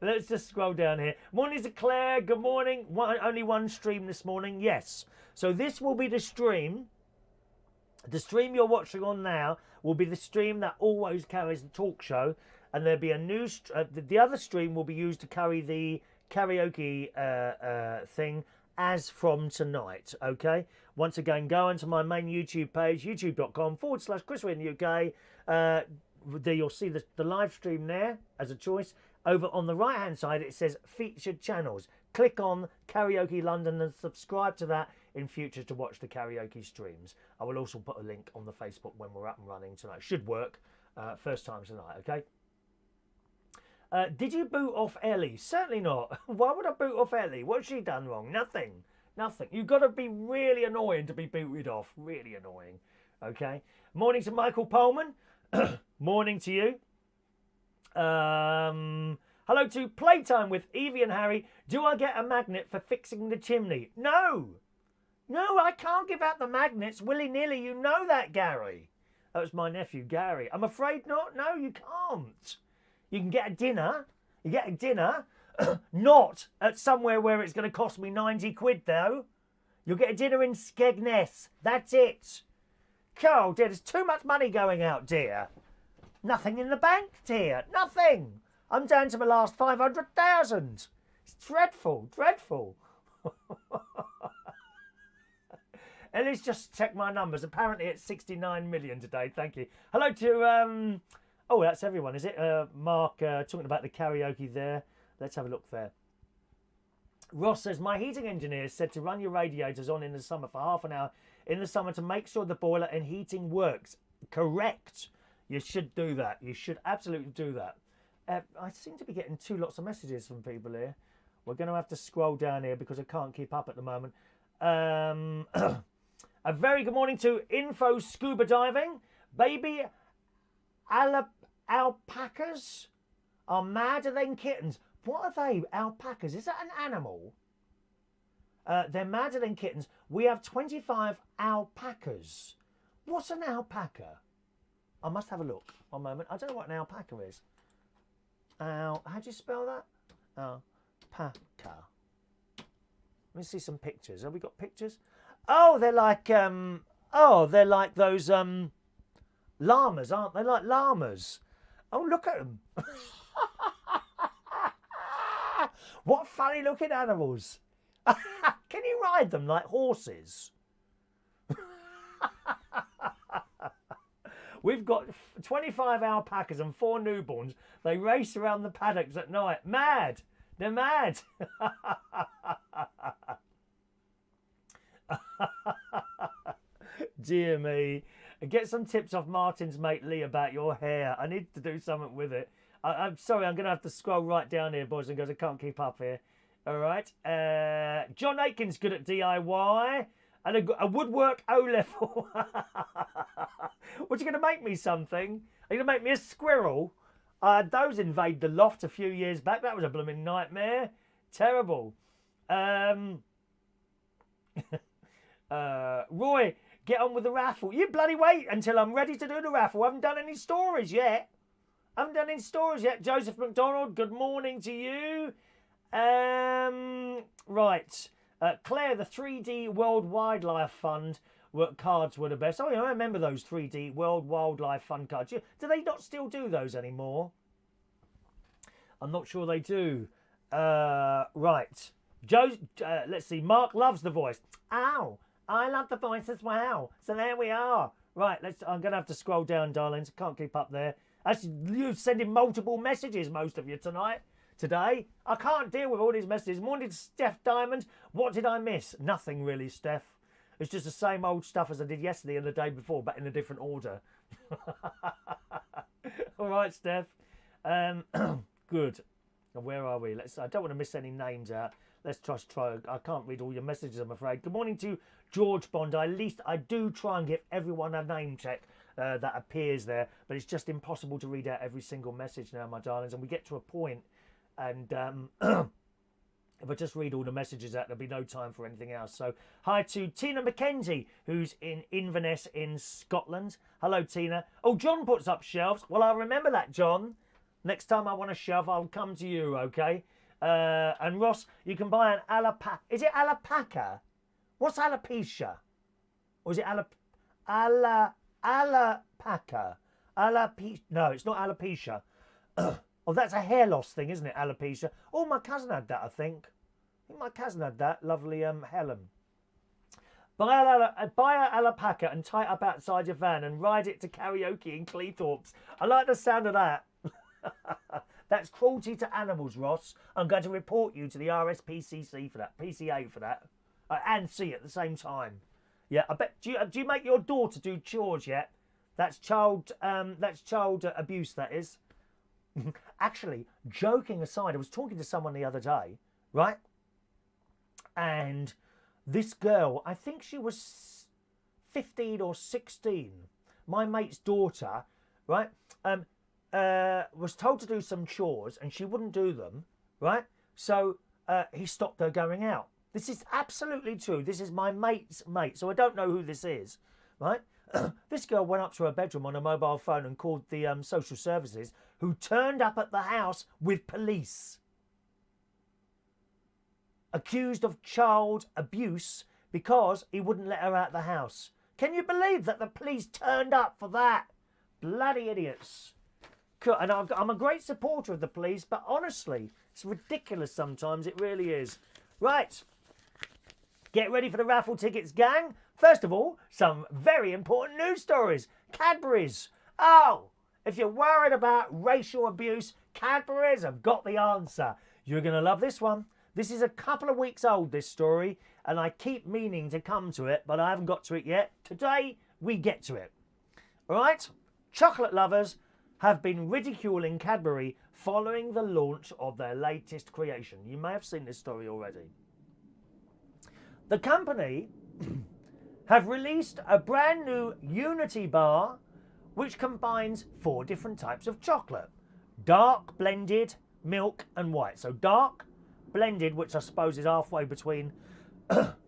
Let's just scroll down here. Morning to Claire. Good morning. Only one stream this morning. Yes. So this will be the stream. The stream you're watching on now will be the stream that always carries the talk show. And there'll be a new... the other stream will be used to carry the karaoke thing as from tonight. Okay? Once again, go onto my main YouTube page, youtube.com/Chris in the UK. There you'll see the live stream there as a choice. Over on the right hand side it says featured channels. Click on Karaoke London and subscribe to that in future to watch the karaoke streams. I will also put a link on the Facebook when we're up and running tonight. Should work first time tonight. Okay. Did you boot off Ellie? Certainly not. Why would I boot off Ellie? What's she done wrong? Nothing. You've got to be really annoying to be booted off. Really annoying. Okay. Morning to Michael Pullman. Morning to you. Hello to Playtime with Evie and Harry. Do I get a magnet for fixing the chimney? No, I can't give out the magnets willy-nilly. You know that, Gary. That was my nephew, Gary. I'm afraid not. No, you can't. You can get a dinner. You get a dinner, not at somewhere where it's going to cost me 90 quid, though. You'll get a dinner in Skegness. That's it. Oh, dear, there's too much money going out, dear. Nothing in the bank, dear. Nothing. I'm down to my last 500,000. It's dreadful. Ellie's just checked my numbers. Apparently it's 69 million today. Thank you. Hello to... oh, that's everyone, is it? Mark talking about the karaoke there. Let's have a look there. Ross says, my heating engineer said to run your radiators on in the summer for half an hour in the summer to make sure the boiler and heating works. Correct. You should do that. You should absolutely do that. I seem to be getting lots of messages from people here. We're going to have to scroll down here because I can't keep up at the moment. A very good morning to Info Scuba Diving. Baby alpacas are madder than kittens. What are they? Alpacas? Is that an animal? They're madder than kittens. We have 25 alpacas. What's an alpaca? I must have a look. One moment. I don't know what an alpaca is. How do you spell that? Alpaca. Let me see some pictures. Have we got pictures? Oh, they're like those llamas, aren't they? Like llamas. Oh, look at them. What funny looking animals. Can you ride them like horses? We've got 25 alpacas and 4 newborns. They race around the paddocks at night. Mad. They're mad. Dear me. Get some tips off Martin's mate Lee about your hair. I need to do something with it. I'm sorry, I'm going to have to scroll right down here, boys and girls. I can't keep up here. All right. John Aitken's good at DIY. And a woodwork O-level. What, you going to make me something? Are you going to make me a squirrel? Those invade the loft a few years back. That was a blooming nightmare. Terrible. Roy, get on with the raffle. You bloody wait until I'm ready to do the raffle. I haven't done any stories yet. Joseph McDonald, good morning to you. Right. Claire, the 3D World Wildlife Fund cards were the best. Oh, yeah, I remember those 3D World Wildlife Fund cards. Do they not still do those anymore? I'm not sure they do. Right. Let's see. Mark loves the voice. Ow. I love the voice as well. So there we are. Right. I'm going to have to scroll down, darlings. Can't keep up there. Actually, you're sending multiple messages, most of you, today. I can't deal with all these messages. Morning to Steph Diamond. What did I miss? Nothing really, Steph. It's just the same old stuff as I did yesterday and the day before, but in a different order. All right, Steph. Good. Where are we? I don't want to miss any names out. Let's just try. I can't read all your messages, I'm afraid. Good morning to George Bond. At least I do try and give everyone a name check that appears there, but it's just impossible to read out every single message now, my darlings. And we get to a point, and if I just read all the messages out, there'll be no time for anything else. So, hi to Tina McKenzie, who's in Inverness in Scotland. Hello, Tina. Oh, John puts up shelves. Well, I remember that, John. Next time I want a shove, I'll come to you, okay? And Ross, you can buy an Alapaca. Is it Alapaca? What's alopecia? Or is it Alapaca? No, it's not alopecia. Oh, that's a hair loss thing, isn't it? Alopecia. Oh, my cousin had that, I think. My cousin had that. Lovely Helen. Buy a Alapaca and tie it up outside your van and ride it to karaoke in Cleethorpes. I like the sound of that. That's cruelty to animals, Ross. I'm going to report you to the RSPCC for that, PCA for that, and C at the same time. Yeah, I bet. Do you make your daughter do chores yet? That's child abuse. That is. Actually, joking aside, I was talking to someone the other day, right? And this girl, I think she was 15 or 16, my mate's daughter, right? Was told to do some chores and she wouldn't do them, right? So he stopped her going out. This is absolutely true. This is my mate's mate, so I don't know who this is, right? This girl went up to her bedroom on a mobile phone and called the social services, who turned up at the house with police. Accused of child abuse because he wouldn't let her out the house. Can you believe that the police turned up for that? Bloody idiots. And I'm a great supporter of the police, but honestly, it's ridiculous sometimes. It really is. Right. Get ready for the raffle tickets, gang. First of all, some very important news stories. Cadbury's. Oh, if you're worried about racial abuse, Cadbury's have got the answer. You're going to love this one. This is a couple of weeks old, this story, and I keep meaning to come to it, but I haven't got to it yet. Today, we get to it. All right? Chocolate lovers have been ridiculing Cadbury following the launch of their latest creation. You may have seen this story already. The company have released a brand new Unity bar which combines 4 different types of chocolate. Dark, blended, milk and white. So dark, blended, which I suppose is halfway between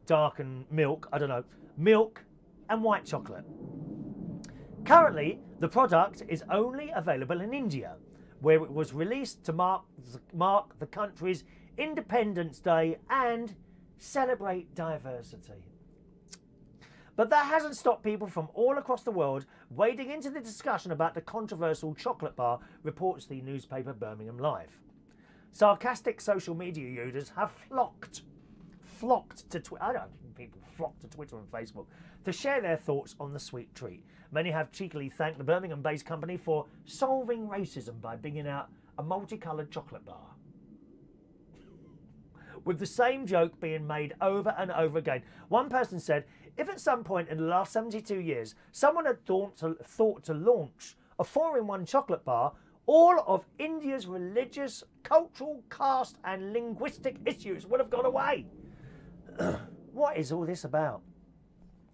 dark and milk, I don't know, milk and white chocolate. Currently, the product is only available in India, where it was released to mark the country's Independence Day and celebrate diversity. But that hasn't stopped people from all across the world wading into the discussion about the controversial chocolate bar, reports the newspaper Birmingham Live. Sarcastic social media users have flocked to Twitter. I don't think people flock to Twitter and Facebook to share their thoughts on the sweet treat. Many have cheekily thanked the Birmingham-based company for solving racism by bringing out a multicoloured chocolate bar, with the same joke being made over and over again. One person said, if at some point in the last 72 years someone had thought to launch a 4-in-1 chocolate bar, all of India's religious, cultural, caste and linguistic issues would have gone away. What is all this about?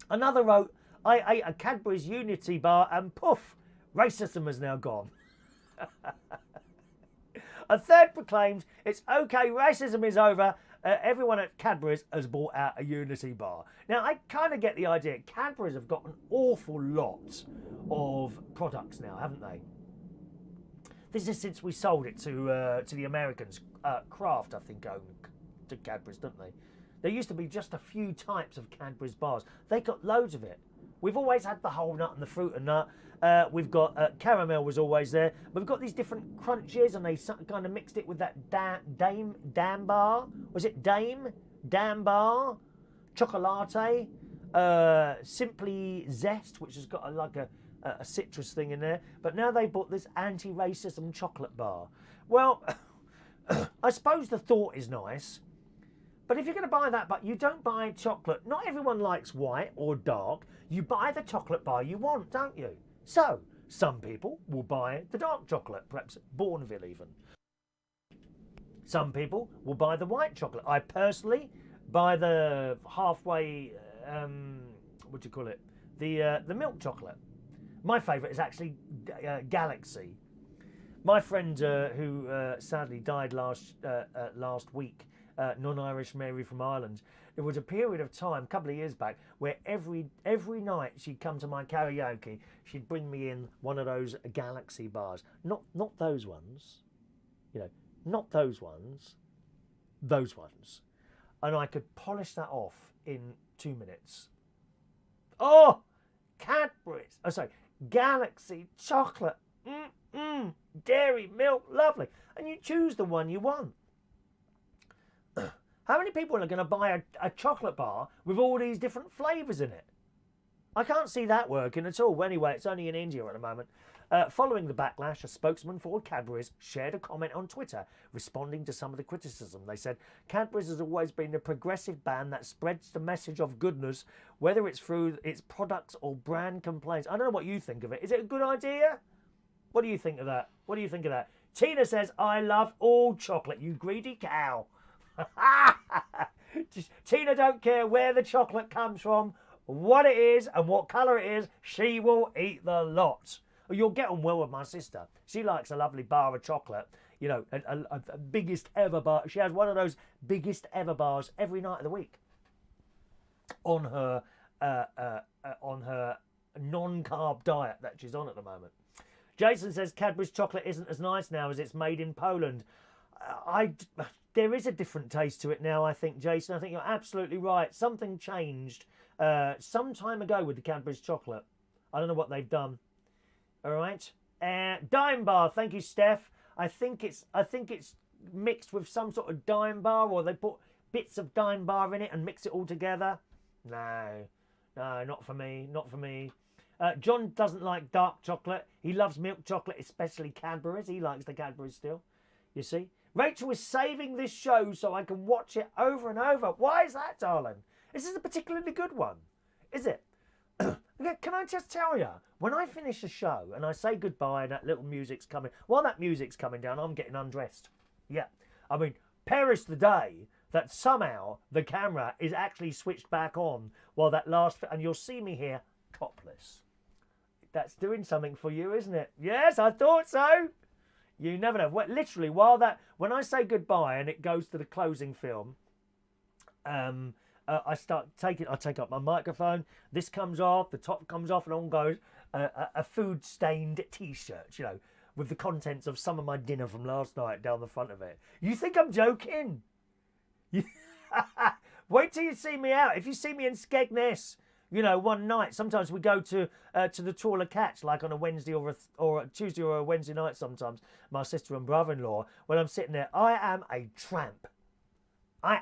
Another wrote, I ate a Cadbury's Unity bar and poof, racism is now gone. A third proclaimed, it's okay, racism is over. Everyone at Cadbury's has bought out a Unity bar. Now, I kind of get the idea. Cadbury's have got an awful lot of products now, haven't they? This is since we sold it to the Americans. Kraft, I think, owned to Cadbury's, don't they? There used to be just a few types of Cadbury's bars. They got loads of it. We've always had the whole nut and the fruit and nut. We've got caramel was always there. We've got these different crunches, and they kind of mixed it with that Dam bar. Was it Dam bar? Chocolate. Simply Zest, which has got a citrus thing in there. But now they bought this anti-racism chocolate bar. Well, I suppose the thought is nice. But if you're going to buy that, but you don't buy chocolate, not everyone likes white or dark. You buy the chocolate bar you want, don't you? So, some people will buy the dark chocolate, perhaps Bourneville even. Some people will buy the white chocolate. I personally buy the halfway, what do you call it? The milk chocolate. My favourite is actually Galaxy. My friend who sadly died last week, non-Irish Mary from Ireland. There was a period of time, a couple of years back, where every night she'd come to my karaoke, she'd bring me in one of those Galaxy bars. Not those ones, you know, not those ones, those ones. And I could polish that off in 2 minutes. Oh, Cadbury's. Oh, sorry, Galaxy chocolate. Dairy milk, lovely. And you choose the one you want. How many people are going to buy a chocolate bar with all these different flavours in it? I can't see that working at all. Anyway, it's only in India at the moment. Following the backlash, a spokesman for Cadbury's shared a comment on Twitter responding to some of the criticism. They said, Cadbury's has always been a progressive brand that spreads the message of goodness, whether it's through its products or brand complaints. I don't know what you think of it. Is it a good idea? What do you think of that? What do you think of that? Tina says, I love all chocolate, you greedy cow. Tina don't care where the chocolate comes from, what it is and what colour it is, she will eat the lot. You'll get on well with my sister. She likes a lovely bar of chocolate, you know, a biggest ever bar. She has one of those biggest ever bars every night of the week on her non-carb diet that she's on at the moment. Jason says Cadbury's chocolate isn't as nice now as it's made in Poland. There is a different taste to it now, I think, Jason. I think you're absolutely right. Something changed some time ago with the Cadbury's chocolate. I don't know what they've done. All right. Dime bar. Thank you, Steph. I think it's mixed with some sort of dime bar, or they put bits of dime bar in it and mix it all together. No, not for me. Not for me. John doesn't like dark chocolate. He loves milk chocolate, especially Cadbury's. He likes the Cadbury's still. You see? Rachel is saving this show so I can watch it over and over. Why is that, darling? This is a particularly good one. Is it? Can I just tell you, when I finish a show and I say goodbye and that little music's coming, while that music's coming down, I'm getting undressed. Yeah. I mean, perish the day that somehow the camera is actually switched back on while that last... And you'll see me here topless. That's doing something for you, isn't it? Yes, I thought so. You never know. Literally, when I say goodbye and it goes to the closing film, I take up my microphone. This comes off, the top comes off, and on goes a food-stained T-shirt, you know, with the contents of some of my dinner from last night down the front of it. You think I'm joking? Wait till you see me out. If you see me in Skegness, you know, one night, sometimes we go to the Trawler Catch, like on a Wednesday or a Tuesday or a Wednesday night sometimes, my sister and brother-in-law, when I'm sitting there, I am a tramp. I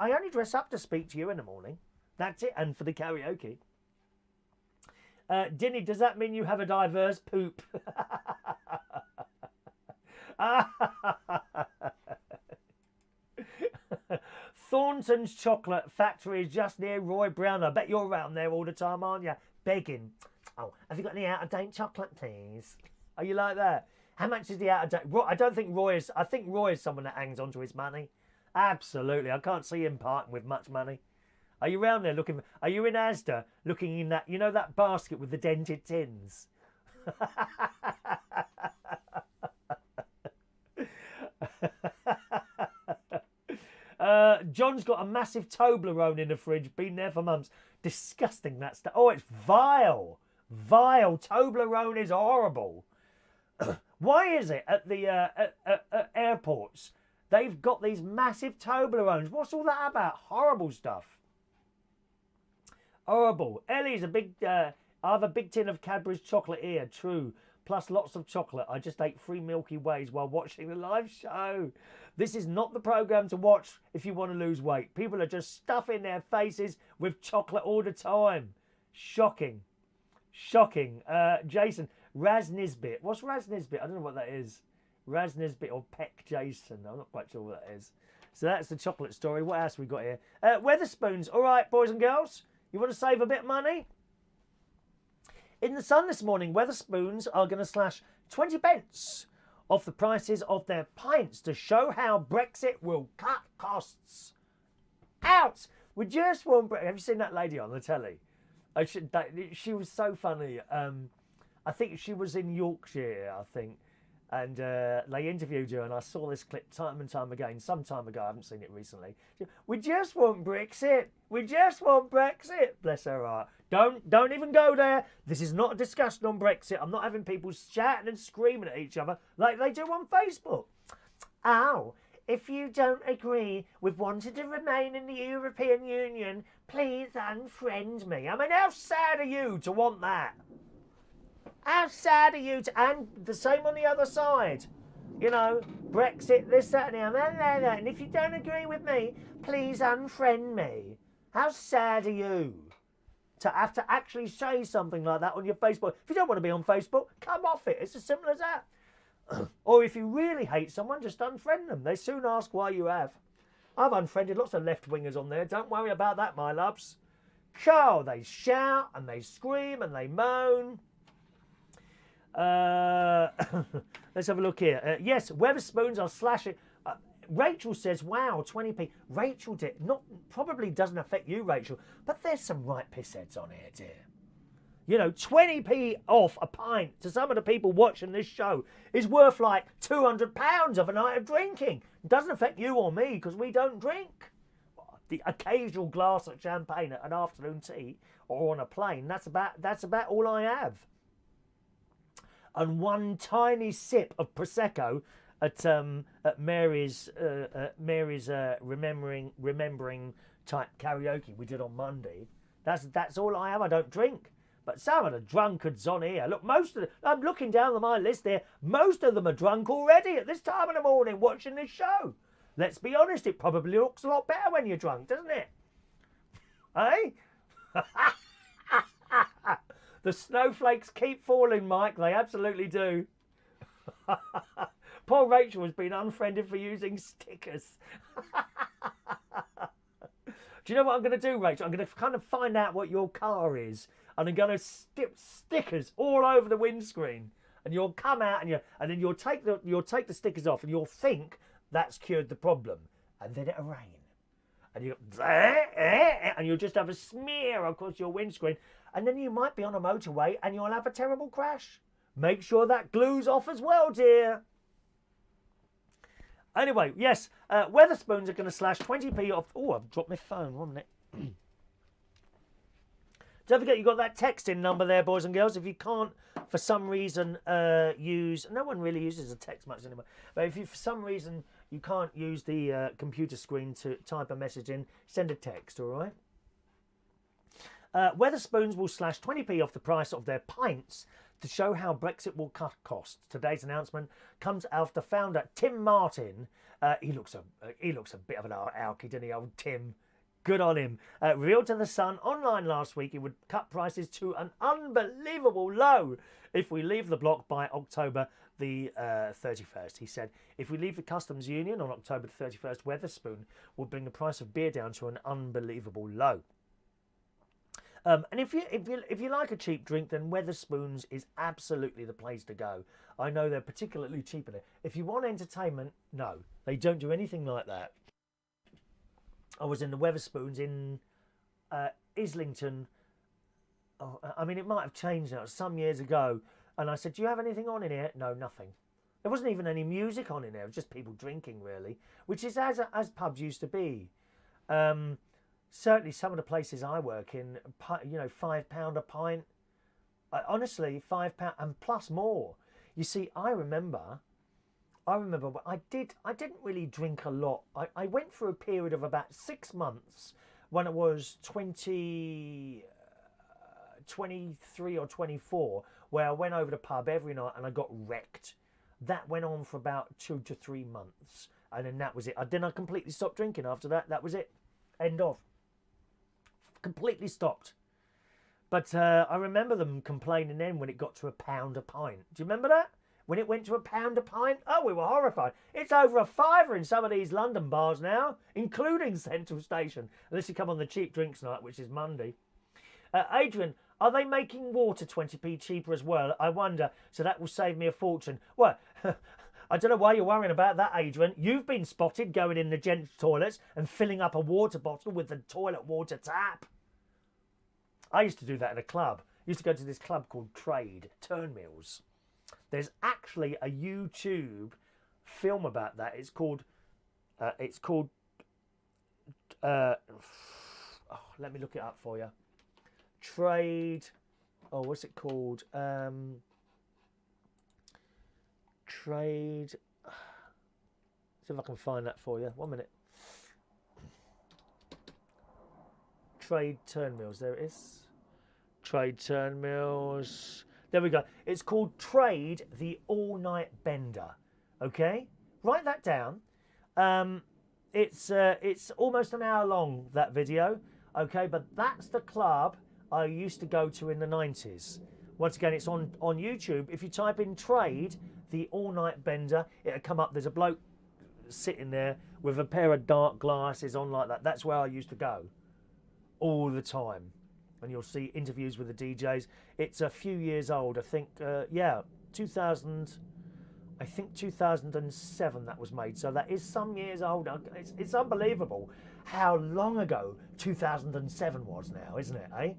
only dress up to speak to you in the morning. That's it, and for the karaoke. Dinny, does that mean you have a diverse poop? Thornton's Chocolate Factory is just near Roy Brown. I bet you're around there all the time, aren't you? Begging. Oh, have you got any out-of-date chocolate, please? Are you like that? How much is the out-of-date? I don't think Roy is... I think Roy is someone that hangs on to his money. Absolutely. I can't see him parting with much money. Are you around there looking... Are you in Asda looking in that... You know that basket with the dented tins? John's got a massive Toblerone in the fridge. Been there for months. Disgusting, that stuff. Oh, it's vile. Vile. Toblerone is horrible. Why is it at the at airports they've got these massive Toblerones? What's all that about? Horrible stuff. Horrible. Ellie's a big... I have a big tin of Cadbury's chocolate here. True. Plus lots of chocolate. I just ate 3 Milky Ways while watching the live show. This is not the programme to watch if you want to lose weight. People are just stuffing their faces with chocolate all the time. Shocking. Shocking. Jason, Raz Nisbet. What's Raz Nisbet? I don't know what that is. Raz Nisbet or Peck Jason. I'm not quite sure what that is. So that's the chocolate story. What else we got here? Wetherspoons. All right, boys and girls. You want to save a bit of money? In the Sun this morning, Wetherspoons are going to slash 20 pence off the prices of their pints to show how Brexit will cut costs. Out! We just want... Have you seen that lady on the telly? She was so funny. I think she was in Yorkshire, I think. And they interviewed her, and I saw this clip time and time again. Some time ago, I haven't seen it recently. We just want Brexit. We just want Brexit. Bless her heart. Don't even go there. This is not a discussion on Brexit. I'm not having people shouting and screaming at each other like they do on Facebook. Oh, if you don't agree with wanting to remain in the European Union, please unfriend me. I mean, how sad are you to want that? How sad are you to... And the same on the other side. You know, Brexit, this, that, and the other. And if you don't agree with me, please unfriend me. How sad are you to have to actually say something like that on your Facebook? If you don't want to be on Facebook, come off it. It's as simple as that. Or if you really hate someone, just unfriend them. They soon ask why you have. I've unfriended lots of left-wingers on there. Don't worry about that, my loves. Cow, they shout and they scream and they moan. Let's have a look here. Yes, Wetherspoons are slashing. Rachel says, wow, 20p. Rachel did not, probably doesn't affect you, Rachel, but there's some right pissheads on here, dear. You know, 20p off a pint to some of the people watching this show is worth like £200 of a night of drinking. It doesn't affect you or me because we don't drink. The occasional glass of champagne at an afternoon tea or on a plane, that's about all I have. And one tiny sip of Prosecco at Mary's remembering type karaoke we did on Monday. That's all I have. I don't drink. But some of the drunkards on here, look, I'm looking down my list here, most of them are drunk already at this time of the morning watching this show. Let's be honest, it probably looks a lot better when you're drunk, doesn't it? Eh? The snowflakes keep falling, Mike. They absolutely do. Poor Rachel has been unfriended for using stickers. Do you know what I'm going to do, Rachel? I'm going to kind of find out what your car is, and I'm going to stick stickers all over the windscreen. And you'll come out, and then you'll take the stickers off, and you'll think that's cured the problem, and then it'll rain, and you'll just have a smear across your windscreen. And then you might be on a motorway and you'll have a terrible crash. Make sure that glue's off as well, dear. Anyway, yes, Wetherspoons are going to slash 20p off. Oh, I've dropped my phone, 1 minute. Don't forget, you've got that texting number there, boys and girls. If you can't, for some reason, use... No one really uses a text much anymore. But if you, for some reason, you can't use the computer screen to type a message in, send a text, all right? Wetherspoons will slash 20p off the price of their pints to show how Brexit will cut costs. Today's announcement comes after founder Tim Martin. He looks a bit of an alky, doesn't he, old Tim? Good on him. Revealed to The Sun online last week he would cut prices to an unbelievable low if we leave the bloc by October the 31st. He said, if we leave the customs union on October the 31st, Wetherspoon will bring the price of beer down to an unbelievable low. And if you like a cheap drink, then Wetherspoons is absolutely the place to go. I know they're particularly cheap in it. If you want entertainment, no, they don't do anything like that. I was in the Wetherspoons in Islington. Oh, I mean, it might have changed now. Some years ago, and I said, "Do you have anything on in here?" No, nothing. There wasn't even any music on in there. It was just people drinking, really, which is as pubs used to be. Certainly, some of the places I work in, you know, £5 a pint. Honestly, £5 and plus more. You see, I remember I didn't really drink a lot. I went through a period of about 6 months when I was 23 or 24, where I went over to the pub every night and I got wrecked. That went on for about 2 to 3 months, and then that was it. Then I completely stopped drinking after that. That was it. End of. Completely stopped. But I remember them complaining then when it got to £1 a pint. Do you remember that? When it went to £1 a pint? Oh, we were horrified. It's over £5 in some of these London bars now, including Central Station. Unless you come on the cheap drinks night, which is Monday. Adrian, are they making water 20p cheaper as well? I wonder. So that will save me a fortune. Well, I don't know why you're worrying about that, Adrian. You've been spotted going in the gents' toilets and filling up a water bottle with the toilet water tap. I used to do that in a club. I used to go to this club called Trade, Turnmills. There's actually a YouTube film about that. It's called let me look it up for you. Trade. Oh, what's it called? Trade. See if I can find that for you. 1 minute. Trade Turnmills. There it is. Trade Turnmills. There we go. It's called Trade the All Night Bender. Okay, write that down. It's almost an hour long, that video. Okay, but that's the club I used to go to in the 90s. Once again, it's on YouTube. If you type in Trade the All Night Bender, it'll come up. There's a bloke sitting there with a pair of dark glasses on like that. That's where I used to go all the time. And you'll see interviews with the DJs. It's a few years old. I think, 2000. I think 2007 that was made. So that is some years old. It's unbelievable how long ago 2007 was now, isn't it, eh?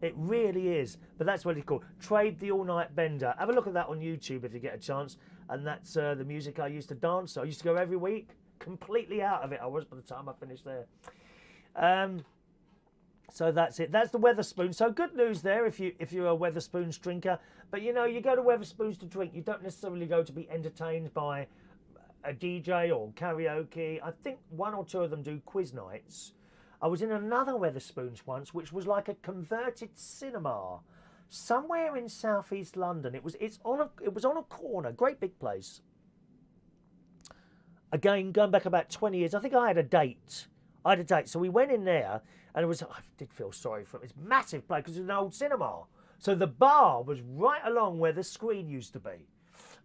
It really is. But that's what it's called. Trade the All Night Bender. Have a look at that on YouTube if you get a chance. And that's the music I used to dance. I used to go every week. Completely out of it I was by the time I finished there. So that's it. That's the Wetherspoons. So good news there if you're a Wetherspoons drinker. But you know, you go to Wetherspoons to drink. You don't necessarily go to be entertained by a DJ or karaoke. I think one or two of them do quiz nights. I was in another Wetherspoons once, which was like a converted cinema somewhere in southeast London. It was on a corner, great big place. Again, going back about 20 years, I think I had a date. So we went in there, and I did feel sorry for it. It's a massive place because it's an old cinema. So the bar was right along where the screen used to be.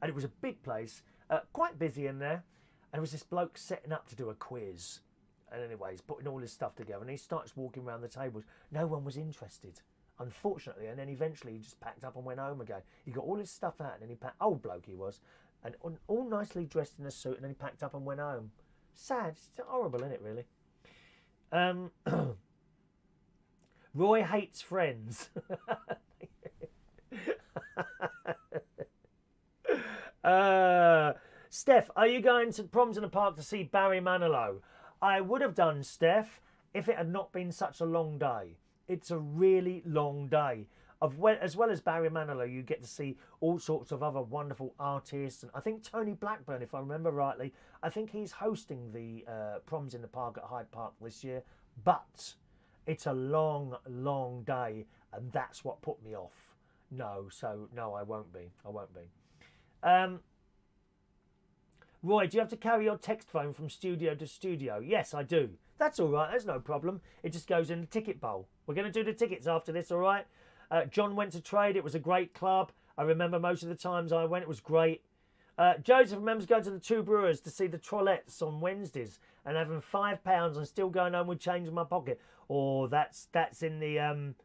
And it was a big place, quite busy in there. And there was this bloke setting up to do a quiz. And anyway, he's putting all his stuff together, and he starts walking around the tables. No one was interested, unfortunately. And then eventually he just packed up and went home again. He got all his stuff out, and then he packed, old bloke he was, and all nicely dressed in a suit, and then he packed up and went home. Sad. It's horrible, isn't it, really? Roy hates Friends. Steph, are you going to Proms in the Park to see Barry Manilow? I would have done, Steph, if it had not been such a long day. It's a really long day. As well as Barry Manilow, you get to see all sorts of other wonderful artists. And I think Tony Blackburn, if I remember rightly, I think he's hosting the Proms in the Park at Hyde Park this year. But it's a long, long day, and that's what put me off. No, I won't be. Roy, do you have to carry your text phone from studio to studio? Yes, I do. That's all right. That's no problem. It just goes in the ticket bowl. We're going to do the tickets after this, all right? John went to Trade. It was a great club. I remember most of the times I went. It was great. Joseph remembers going to the Two Brewers to see the Trollettes on Wednesdays and having £5 and still going home with change in my pocket. Oh, that's in the end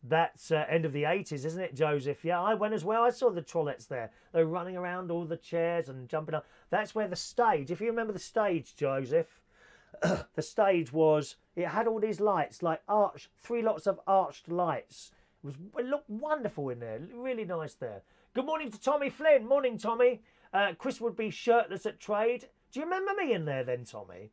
of the 80s, isn't it, Joseph? Yeah, I went as well. I saw the Trollettes there. They were running around all the chairs and jumping up. That's where the stage, if you remember the stage, Joseph, the stage was, it had all these lights, like three lots of arched lights. It looked wonderful in there. Really nice there. Good morning to Tommy Flynn. Morning, Tommy. Chris would be shirtless at Trade. Do you remember me in there then, Tommy?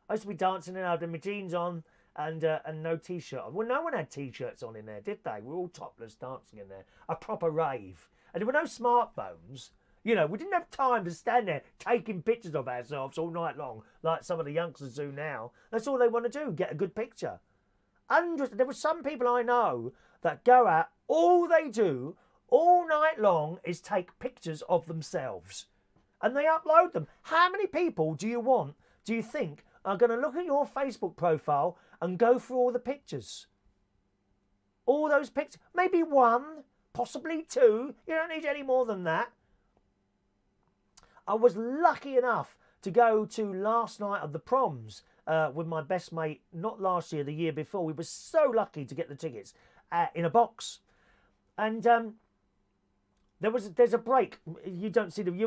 I used to be dancing and I had my jeans on and no T-shirt on. Well, no one had T-shirts on in there, did they? We were all topless dancing in there. A proper rave. And there were no smartphones. You know, we didn't have time to stand there taking pictures of ourselves all night long like some of the youngsters do now. That's all they want to do, get a good picture. There were some people I know that go out, all they do all night long is take pictures of themselves. And they upload them. How many people do you think are going to look at your Facebook profile and go through all the pictures? All those pictures. Maybe one, possibly two. You don't need any more than that. I was lucky enough to go to last night of the Proms with my best mate, not last year, the year before. We were so lucky to get the tickets in a box. And there's a break. You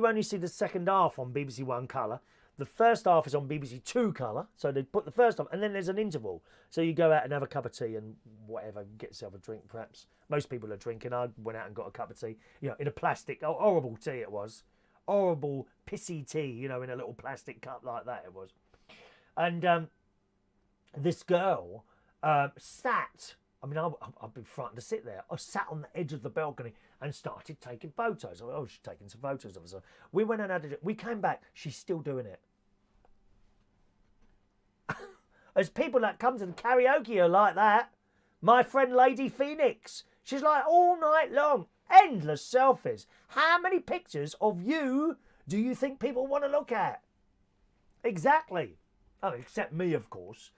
only see the second half on BBC One Colour. the first half is on BBC Two colour, so they put the first half, and then there's an interval. So you go out and have a cup of tea and whatever, get yourself a drink perhaps. Most people are drinking. I went out and got a cup of tea, in a plastic, horrible tea it was. Horrible, pissy tea, in a little plastic cup like that it was. And this girl sat, I'd be frightened to sit there. I sat on the edge of the balcony and started taking photos. She's taking some photos of us. We went and had it. We came back. She's still doing it. There's people that come to the karaoke are like that. My friend Lady Phoenix. She's like all night long. Endless selfies. How many pictures of you do you think people want to look at? Exactly. Oh, except me, of course.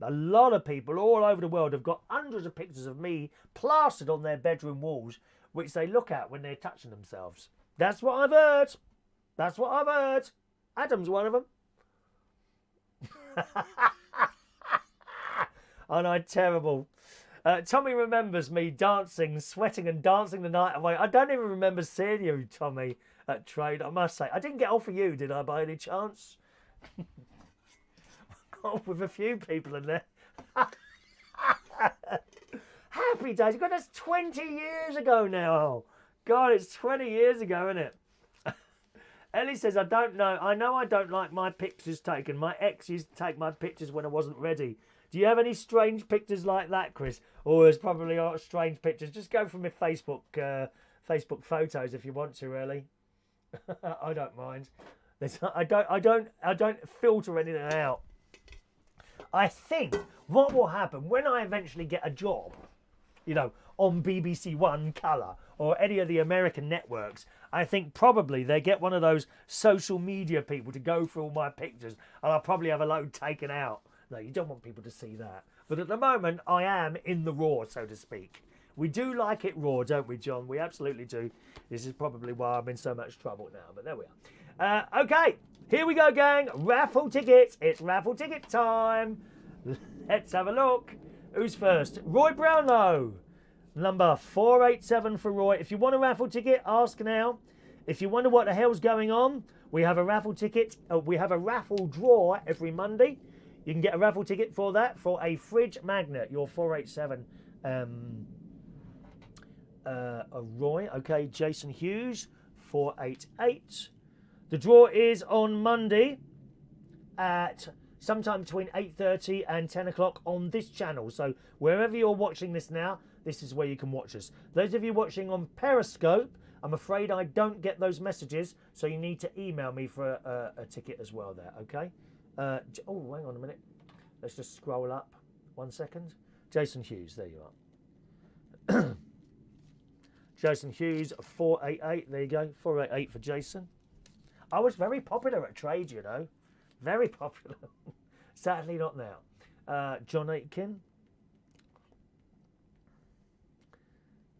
A lot of people all over the world have got hundreds of pictures of me plastered on their bedroom walls, which they look at when they're touching themselves. That's what I've heard. That's what I've heard. Adam's one of them. Aren't I terrible? Tommy remembers me dancing, sweating and dancing the night away. I don't even remember seeing you, Tommy, at trade, I must say. I didn't get off of you, did I, by any chance? With a few people in there. Happy days. God, that's 20 years ago now. God, it's 20 years ago, isn't it? Ellie says, I don't know. I know I don't like my pictures taken. My ex used to take my pictures when I wasn't ready. Do you have any strange pictures like that, Chris? Oh, there's probably a lot of strange pictures. Just go from my Facebook photos if you want to, Ellie. I don't mind. I don't filter anything out. I think what will happen when I eventually get a job, on BBC One colour or any of the American networks, I think probably they get one of those social media people to go through all my pictures and I'll probably have a load taken out. No, you don't want people to see that. But at the moment, I am in the raw, so to speak. We do like it raw, don't we, John? We absolutely do. This is probably why I'm in so much trouble now, but there we are. Okay, here we go, gang. Raffle tickets. It's raffle ticket time. Let's have a look. Who's first? Roy Brownlow. Number 487 for Roy. If you want a raffle ticket, ask now. If you wonder what the hell's going on, we have a raffle ticket. We have a raffle draw every Monday. You can get a raffle ticket for that, for a fridge magnet. Your 487. Roy. Okay, Jason Hughes. 488. The draw is on Monday at sometime between 8:30 and 10 o'clock on this channel. So wherever you're watching this now, this is where you can watch us. Those of you watching on Periscope, I'm afraid I don't get those messages, so you need to email me for a ticket as well there, okay? Oh, hang on a minute. Let's just scroll up. 1 second. Jason Hughes, there you are. Jason Hughes, 488. There you go, 488 for Jason. I was very popular at trade, Very popular. Sadly not now. John Aitken.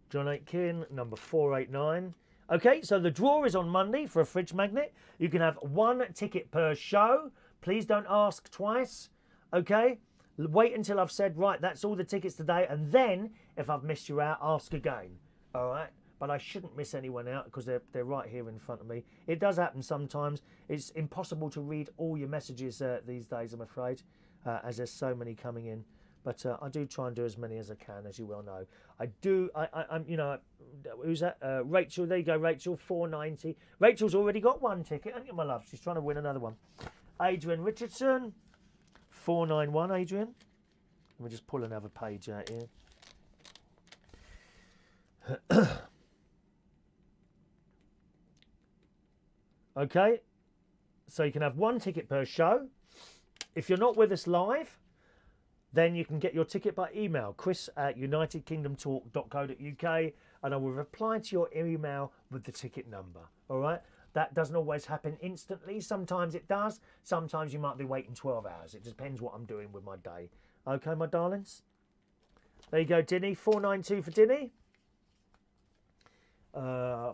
John Aitken, number 489. Okay, so the draw is on Monday for a fridge magnet. You can have one ticket per show. Please don't ask twice. Okay? Wait until I've said, right, that's all the tickets today. And then, if I've missed you out, ask again. All right? But I shouldn't miss anyone out because they're right here in front of me. It does happen sometimes. It's impossible to read all your messages these days, I'm afraid, as there's so many coming in. But I do try and do as many as I can, as you well know. I'm, who's that? Rachel, there you go, Rachel, 490. Rachel's already got one ticket, hasn't you, my love? She's trying to win another one. Adrian Richardson, 491, Adrian. Let me just pull another page out here. Okay, so you can have one ticket per show. If you're not with us live, then you can get your ticket by email, chris@unitedkingdomtalk.co.uk, and I will reply to your email with the ticket number, all right? That doesn't always happen instantly. Sometimes it does. Sometimes you might be waiting 12 hours. It depends what I'm doing with my day. Okay, my darlings? There you go, Dinny. 492 for Dinny.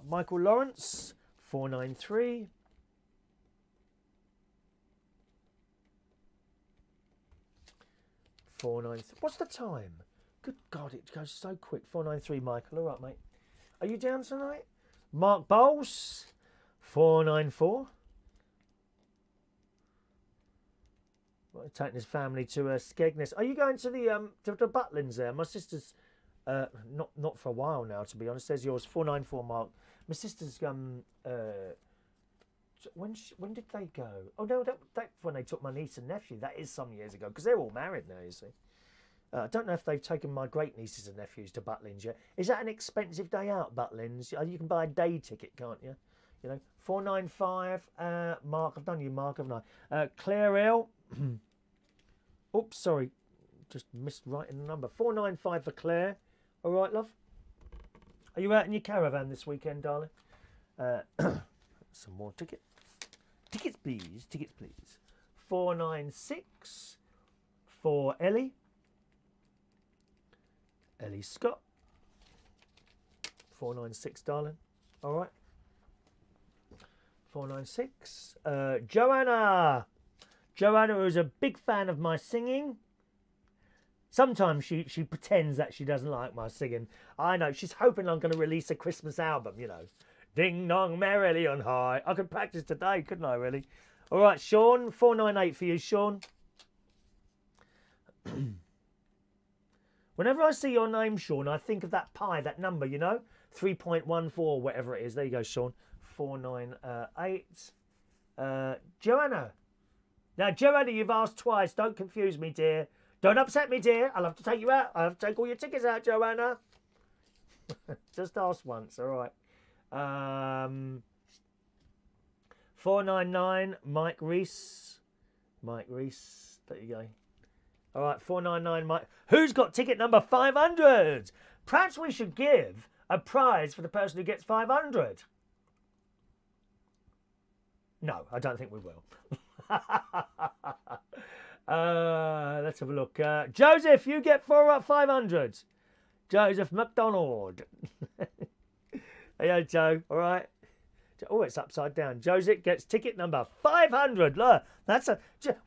Michael Lawrence, 493. What's the time? Good God, it goes so quick. 493, Michael. All right, mate. Are you down tonight? Mark Bowles, 494. Taking his family to Skegness. Are you going to the Butlins there? My sister's not for a while now, to be honest. There's yours, 494 Mark. My sister's when did they go? Oh no, that's when they took my niece and nephew. That is some years ago because they're all married now. You see. I don't know if they've taken my great nieces and nephews to Butlins yet. Is that an expensive day out, Butlins? You can buy a day ticket, can't you? You know, 495. Mark, I've done you, Mark, haven't I? Claire L. Oops, sorry, just missed writing the number. 495 for Claire. All right, love. Are you out in your caravan this weekend, darling? Some more tickets. Tickets, please. Tickets, please. 496 for Ellie. Ellie Scott. 496, darling. All right. 496. Joanna. Joanna is a big fan of my singing. Sometimes she pretends that she doesn't like my singing. I know. She's hoping I'm going to release a Christmas album, you know. Ding dong merrily on high. I could practice today, couldn't I, really? All right, Sean. 498 for you, Sean. Whenever I see your name, Sean, I think of that pie, that number, you know? 3.14, whatever it is. There you go, Sean. 498. Joanna. Now, Joanna, you've asked twice. Don't confuse me, dear. Don't upset me, dear. I'll have to take you out. I'll have to take all your tickets out, Joanna. Just ask once, all right. 499, Mike Reese. Mike Reese. There you go. All right, 499, Mike. Who's got ticket number 500? Perhaps we should give a prize for the person who gets 500. No, I don't think we will. Let's have a look. Joseph, you get 500. Joseph McDonald. Hey, Joe. All right. Oh, it's upside down. Joseph gets ticket number 500. Look,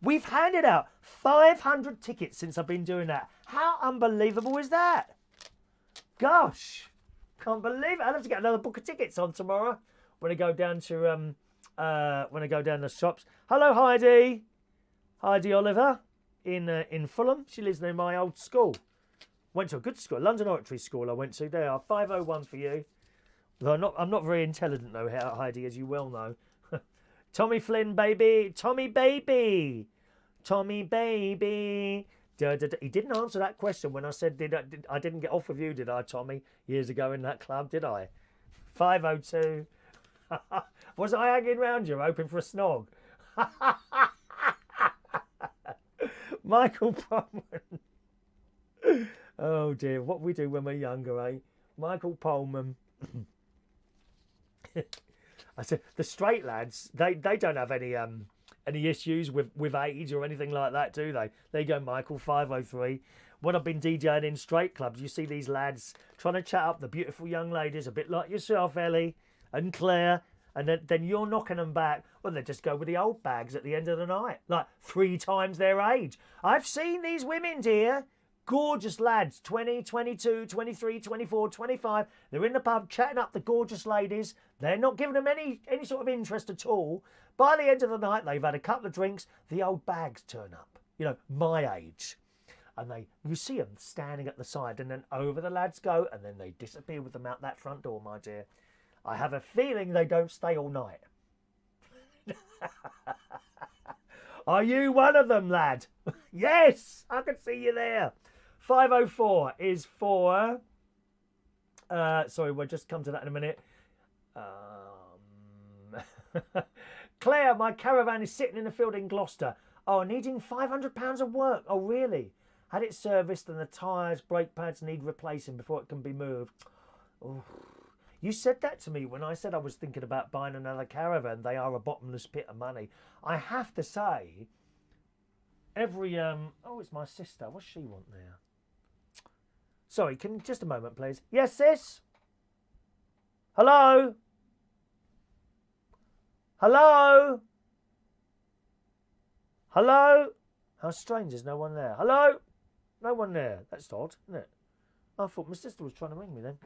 we've handed out 500 tickets since I've been doing that. How unbelievable is that? Gosh, can't believe it. I'll have to get another book of tickets on tomorrow when I go down to the shops. Hello, Heidi. Heidi Oliver in Fulham. She lives near my old school. Went to a good school, London Oratory School. I went to. There are 501 for you. Though I'm not very intelligent though, Heidi, as you well know. Tommy Flynn, baby. Tommy, baby. Tommy, baby. He didn't answer that question when I said, I didn't get off with you, did I, Tommy? Years ago in that club, did I? 502. Was I hanging round you, hoping for a snog? Michael Pullman. Oh dear, what we do when we're younger, eh? Michael Pullman. I said the straight lads, they don't have any issues with age or anything like that, do they? There you go, Michael. 503. When I've been DJing in straight clubs, you see these lads trying to chat up the beautiful young ladies, a bit like yourself, Ellie and Claire, and then you're knocking them back. Well, they just go with the old bags at the end of the night, like 3 times their age. I've seen these women, dear. Gorgeous lads, 20, 22, 23, 24, 25. They're in the pub chatting up the gorgeous ladies. They're not giving them any sort of interest at all. By the end of the night, they've had a couple of drinks. The old bags turn up, you know, my age. And you see them standing at the side, and then over the lads go, and then they disappear with them out that front door, my dear. I have a feeling they don't stay all night. Are you one of them, lad? Yes, I can see you there. 504 is for... sorry, we'll just come to that in a minute. Claire, my caravan is sitting in a field in Gloucester. Oh, needing £500 of work. Oh, really? Had it serviced and the tyres, brake pads need replacing before it can be moved. Oh. You said that to me when I said I was thinking about buying another caravan. They are a bottomless pit of money. I have to say, oh, it's my sister. What's she want there? Sorry, just a moment, please. Yes, sis? Hello? Hello? Hello? How strange, there's no one there. Hello? No one there. That's odd, isn't it? I thought my sister was trying to ring me then.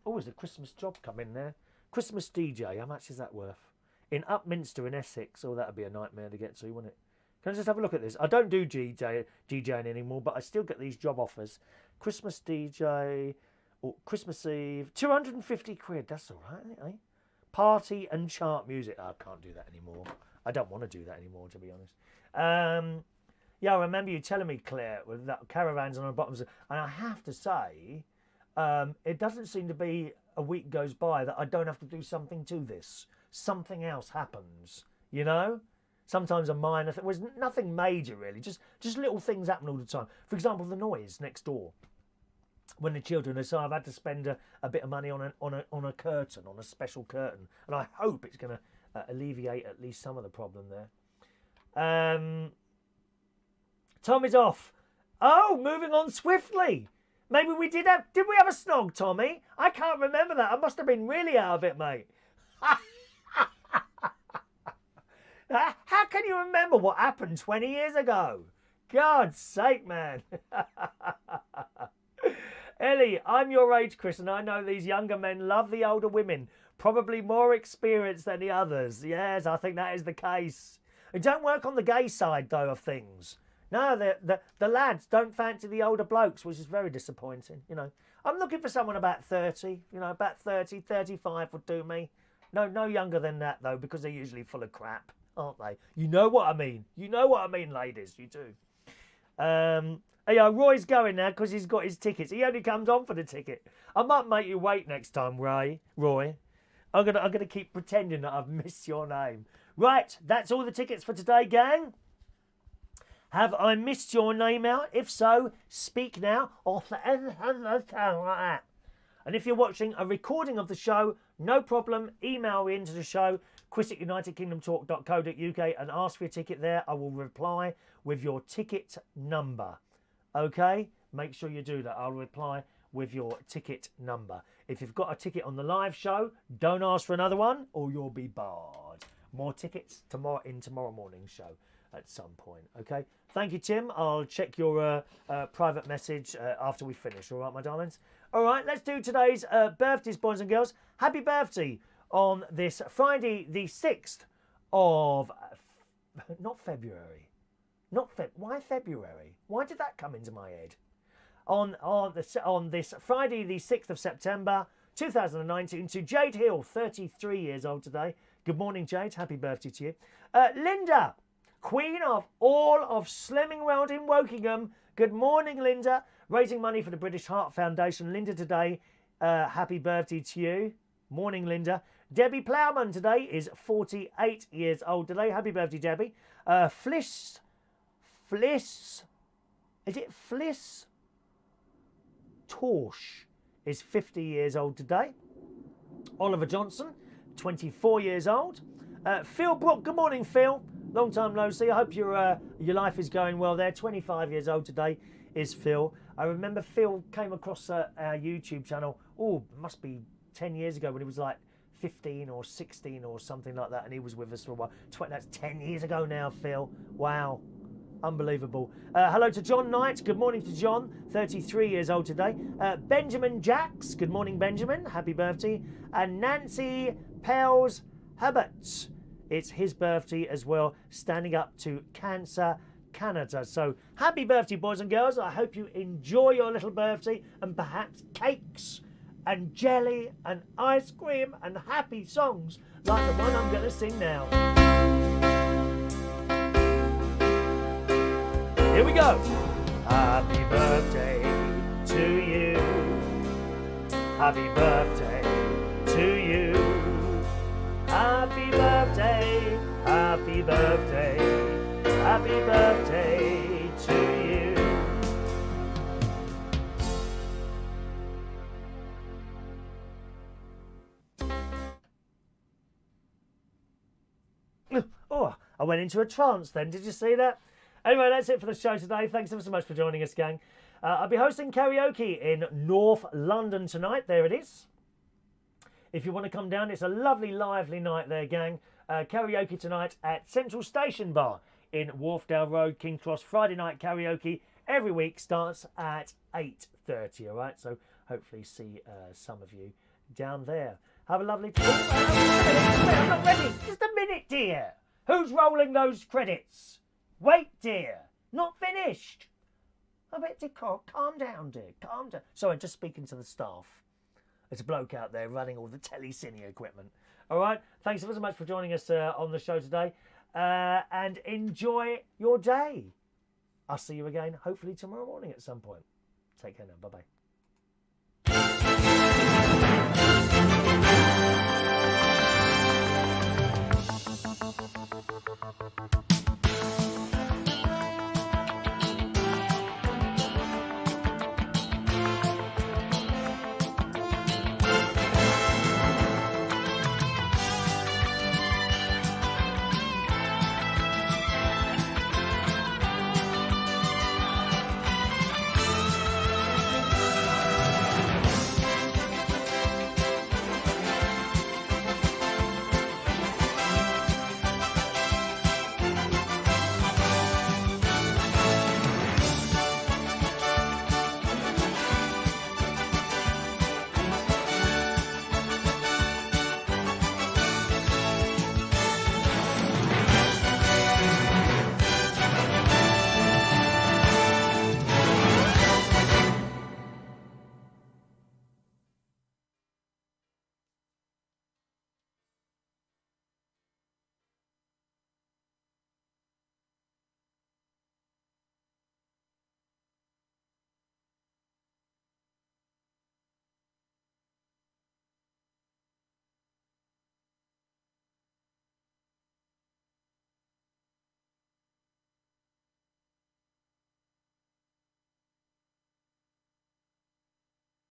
Oh, there's a Christmas job coming there. Christmas DJ, how much is that worth? In Upminster in Essex. Oh, that'd be a nightmare to get to, wouldn't it? Can I just have a look at this? I don't do DJing anymore, but I still get these job offers. Christmas DJ, or Christmas Eve, 250 quid. That's all right, isn't it, eh? Party and chart music. I can't do that anymore. I don't want to do that anymore, to be honest. Yeah, I remember you telling me, Claire, with that caravans on the bottoms. And I have to say, it doesn't seem to be a week goes by that I don't have to do something to this. Something else happens, you know? Sometimes a minor thing. Was nothing major, really. Just little things happen all the time. For example, the noise next door. When the children are, so I've had to spend a bit of money on a curtain, on a special curtain. And I hope it's going to alleviate at least some of the problem there. Tom is off. Oh, moving on swiftly. Maybe we did we have a snog, Tommy? I can't remember that. I must have been really out of it, mate. How can you remember what happened 20 years ago? God's sake, man. Ellie, I'm your age, Chris, and I know these younger men love the older women. Probably more experienced than the others. Yes, I think that is the case. It don't work on the gay side, though, of things. No, the lads don't fancy the older blokes, which is very disappointing, you know. I'm looking for someone about 30, you know, about 30, 35 would do me. No younger than that, though, because they're usually full of crap, aren't they? You know what I mean. You know what I mean, ladies. You do. Yeah, Roy's going now because he's got his tickets. He only comes on for the ticket. I might make you wait next time, Roy. I'm gonna keep pretending that I've missed your name. Right, that's all the tickets for today, gang. Have I missed your name out? If so, speak now or forever like that. And if you're watching a recording of the show, no problem. Email into the show, chris@unitedkingdomtalk.co.uk and ask for your ticket there. I will reply with your ticket number. Okay? Make sure you do that. I'll reply with your ticket number. If you've got a ticket on the live show, don't ask for another one or you'll be barred. More tickets tomorrow morning's show at some point. Okay? Thank you, Tim. I'll check your private message after we finish. All right, my darlings? All right, let's do today's birthdays, boys and girls. Happy birthday on this Friday, the 6th of... not February. Why February? Why did that come into my head? On this Friday, the 6th of September, 2019, to Jade Hill, 33 years old today. Good morning, Jade. Happy birthday to you. Linda, Queen of all of Slimming World in Wokingham. Good morning, Linda. Raising money for the British Heart Foundation. Linda today, happy birthday to you. Morning, Linda. Debbie Plowman today is 48 years old today. Happy birthday, Debbie. Fliss, is it Fliss? Torsh is 50 years old today. Oliver Johnson, 24 years old. Phil Brook, good morning, Phil. Long time no see. I hope your life is going well there. 25 years old today is Phil. I remember Phil came across our YouTube channel, must be 10 years ago when he was like 15 or 16 or something like that, and he was with us for a while. That's 10 years ago now, Phil. Wow. Unbelievable. Hello to John Knight. Good morning to John, 33 years old today. Benjamin Jacks. Good morning, Benjamin. Happy birthday. And Nancy Pels Hubbard. It's his birthday as well, standing up to Cancer Canada. So happy birthday, boys and girls. I hope you enjoy your little birthday and perhaps cakes and jelly and ice cream and happy songs like the one I'm going to sing now. Here we go. Happy birthday to you. Happy birthday to you. Happy birthday, happy birthday, happy birthday to you. Oh, I went into a trance then. Did you see that? Anyway, that's it for the show today. Thanks ever so much for joining us, gang. I'll be hosting karaoke in North London tonight. There it is. If you want to come down, it's a lovely, lively night there, gang. Karaoke tonight at Central Station Bar in Wharfdale Road, King's Cross. Friday night karaoke every week starts at 8:30, all right? So hopefully see some of you down there. Have a lovely time. I'm not ready. Just a minute, dear. Who's rolling those credits? Wait, dear. Not finished. I bet you can't. Calm down, dear. Calm down. Sorry, I'm just speaking to the staff. There's a bloke out there running all the telecine equipment. All right. Thanks ever so much for joining us on the show today. And enjoy your day. I'll see you again, hopefully tomorrow morning at some point. Take care now. Bye-bye.